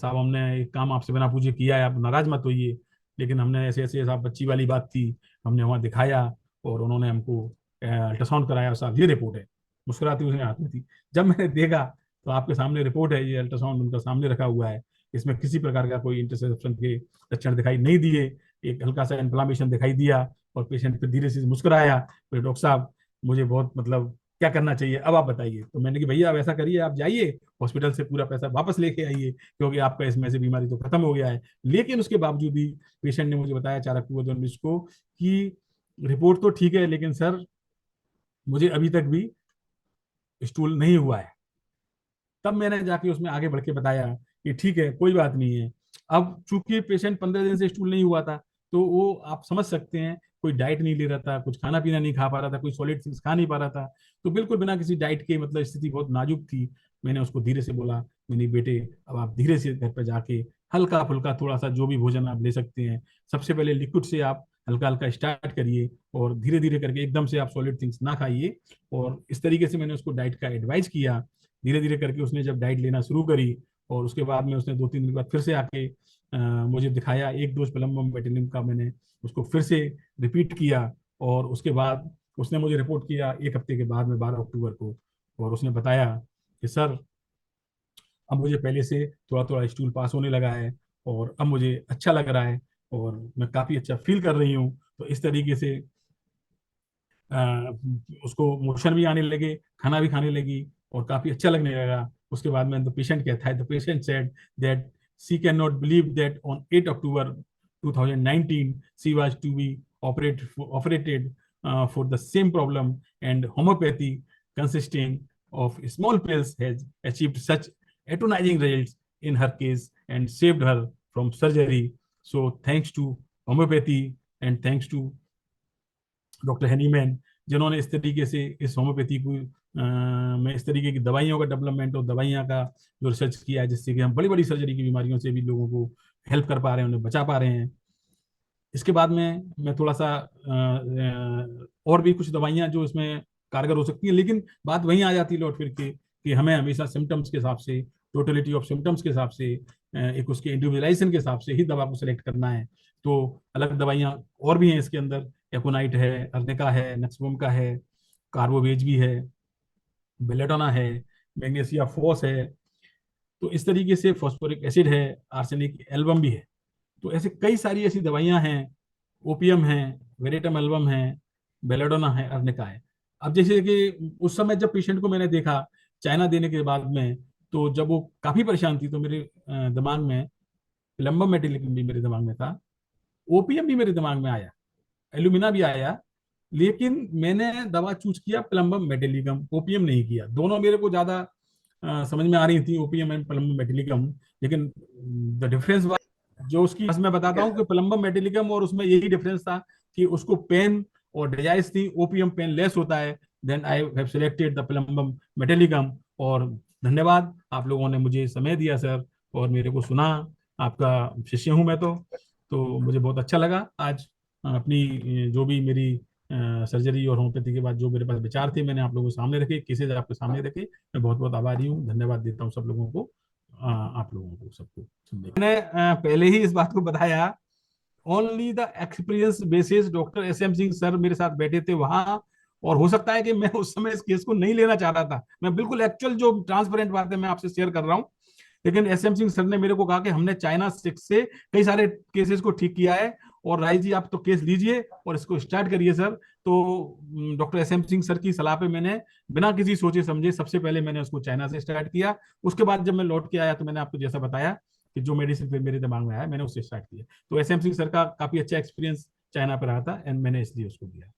साहब हमने एक काम आपसे बिना पूछे किया है, आप नाराज मत होइए, लेकिन हमने ऐसे ऐसे, साहब बच्ची वाली बात थी, हमने वहाँ दिखाया और उन्होंने हमको अल्ट्रासाउंड कराया, साहब ये रिपोर्ट है। मुस्कुराती उसने हाथ में थी। जब मैंने देखा तो आपके सामने रिपोर्ट है, ये अल्ट्रासाउंड उनका सामने रखा हुआ है, इसमें किसी प्रकार का कोई इंटरसेप्शन के लक्षण दिखाई नहीं दिए, एक हल्का सा इन्फ्लामेशन दिखाई दिया, और पेशेंट फिर धीरे से मुस्कुराया। फिर डॉक्टर साहब मुझे बहुत मतलब क्या करना चाहिए अब आप बताइए। तो मैंने कि भैया आप ऐसा करिए, आप जाइए हॉस्पिटल से पूरा पैसा वापस लेके आइए, क्योंकि आपका इसमें से बीमारी तो खत्म हो गया है। लेकिन उसके बावजूद भी पेशेंट ने मुझे बताया 4 अक्टूबर 2019 को कि रिपोर्ट तो ठीक है, लेकिन सर मुझे अभी तक भी स्टूल नहीं हुआ है। तब मैंने जाके उसमें आगे बढ़ के बताया कि ठीक है, कोई बात नहीं है। अब चूंकि पेशेंट 15 दिन से स्टूल नहीं हुआ था, तो वो आप समझ सकते हैं, कोई डाइट नहीं ले रहा था, कुछ खाना पीना नहीं खा पा रहा था, कोई सॉलिड थिंग्स खा नहीं पा रहा था, तो बिल्कुल बिना किसी डाइट के, मतलब स्थिति बहुत नाजुक थी। मैंने उसको धीरे से बोला, मैंने बेटे अब आप धीरे से घर पर जाके हल्का फुल्का थोड़ा सा जो भी भोजन आप ले सकते हैं, सबसे पहले लिक्विड से आप हल्का हल्का स्टार्ट करिए, और धीरे धीरे करके एकदम से आप सॉलिड थिंग्स ना खाइए। और इस तरीके से मैंने उसको डाइट का एडवाइस किया। धीरे धीरे करके उसने जब डाइट लेना शुरू करी, और उसके बाद में उसने 2-3 दिन बाद फिर से आके मुझे दिखाया, एक डोज प्लम्बम मेटिनिम का मैंने उसको फिर से रिपीट किया। और उसके बाद उसने मुझे रिपोर्ट किया 1 हफ्ते के बाद में 12 अक्टूबर को, और उसने बताया कि सर अब मुझे पहले से थोड़ा थोड़ा स्टूल पास होने लगा है, और अब मुझे अच्छा लग रहा है, और मैं काफ़ी अच्छा फील कर रही हूँ। तो इस तरीके से अ, उसको मोशन भी आने लगे, खाना भी खाने लगी, और काफी अच्छा लगने लगा। उसके बाद में द पेशेंट कहता है, the patient said that she can not believe that on 8 October 2019 she was to be operated for the same problem, and homoeopathy consisting of small pills has achieved such agonizing results in her case and saved her from surgery. So thanks to homeopathy, and thanks to doctor Hahnemann, जिन्होंने इस तरीके से इस homeopathy को में इस तरीके की दवाइयों का डेवलपमेंट और दवाइयाँ का जो रिसर्च किया है, जिससे कि हम बड़ी बड़ी सर्जरी की बीमारियों से भी लोगों को हेल्प कर पा रहे हैं, उन्हें बचा पा रहे हैं। इसके बाद में मैं थोड़ा सा और भी कुछ दवाइयाँ जो इसमें कारगर हो सकती हैं, लेकिन बात वहीं आ जाती है लौट फिर के कि हमें हमेशा सिम्टम्स के हिसाब से, टोटलिटी ऑफ सिम्टम्स के हिसाब से, एक उसके इंडिविजुअलाइजेशन के हिसाब से ही दवा को सिलेक्ट करना है। तो अलग दवाइयाँ और भी हैं इसके अंदर, एकोनाइट है, अर्निका है, नक्सवम का है, कार्बोवेज भी है, बेलेडोना है, मैग्नीशिया फोस है। तो इस तरीके से फॉस्फोरिक एसिड है, आर्सेनिक एल्बम भी है। तो ऐसे कई सारी ऐसी दवाइयां हैं, ओपियम है, वेरेटम एल्बम है, बेलेडोना है, अर्निका है। अब जैसे कि उस समय जब पेशेंट को मैंने देखा चाइना देने के बाद में, तो जब वो काफी परेशान थी, तो मेरे दिमाग में प्लम्बम मेटिलिकम भी मेरे दिमाग में था, ओपियम भी मेरे दिमाग में आया, एल्यूमिना भी आया, लेकिन मैंने दवा चूज किया प्लम्बम मेटिलिकम, ओपियम नहीं किया। दोनों मेरे को ज्यादा समझ में आ रही थी, ओपियम एंड प्लम्बम मेटिलिकम, लेकिन द डिफरेंस जो उसकी बस मैं बताता हूँ कि प्लम्बम मेटिलिकम और उसमें यही डिफरेंस था कि उसको पेन और डिजाइस थी, ओपियम पेन लेस होता है। Then I have selected the plumbum metallicum. और धन्यवाद, आप लोगों ने मुझे समय दिया सर, और मेरे को सुना। आपका शिष्य हूँ मैं तो मुझे बहुत अच्छा लगा आज अपनी जो भी मेरी सर्जरी और होम्योपैथी के बाद जो मेरे पास विचार थे, मैंने आप लोगों के सामने रखे, केसेज आपके सामने रखे। मैं बहुत बहुत आभारी हूँ, धन्यवाद देता हूँ सब लोगों को, आप लोगों को सबको सुनने। मैंने पहले ही इस बात को बताया, only the experience basis doctor SM Singh sir मेरे साथ बैठे थे वहां, और हो सकता है कि मैं उस समय इस केस को नहीं लेना चाह रहा था। मैं बिल्कुल एक्चुअल जो ट्रांसपेरेंट बात है मैं आपसे शेयर कर रहा हूँ, लेकिन SM सिंह सर ने मेरे को कहा कि हमने चाइना 6 से कई सारे केसेस को ठीक किया है, और राय जी आप तो केस लीजिए और इसको स्टार्ट करिए सर। तो डॉक्टर SM सिंह सर की सलाह पे मैंने बिना किसी सोचे समझे सबसे पहले मैंने उसको चाइना से स्टार्ट किया। उसके बाद जब मैं लौट के आया तो मैंने आपको जैसा बताया कि जो मेडिसिन फिर मेरे दिमाग में आया मैंने उससे स्टार्ट किया। तो SM सिंह सर का काफी अच्छा एक्सपीरियंस चाइना पर रहा था, एंड मैंने इसलिए उसको दिया।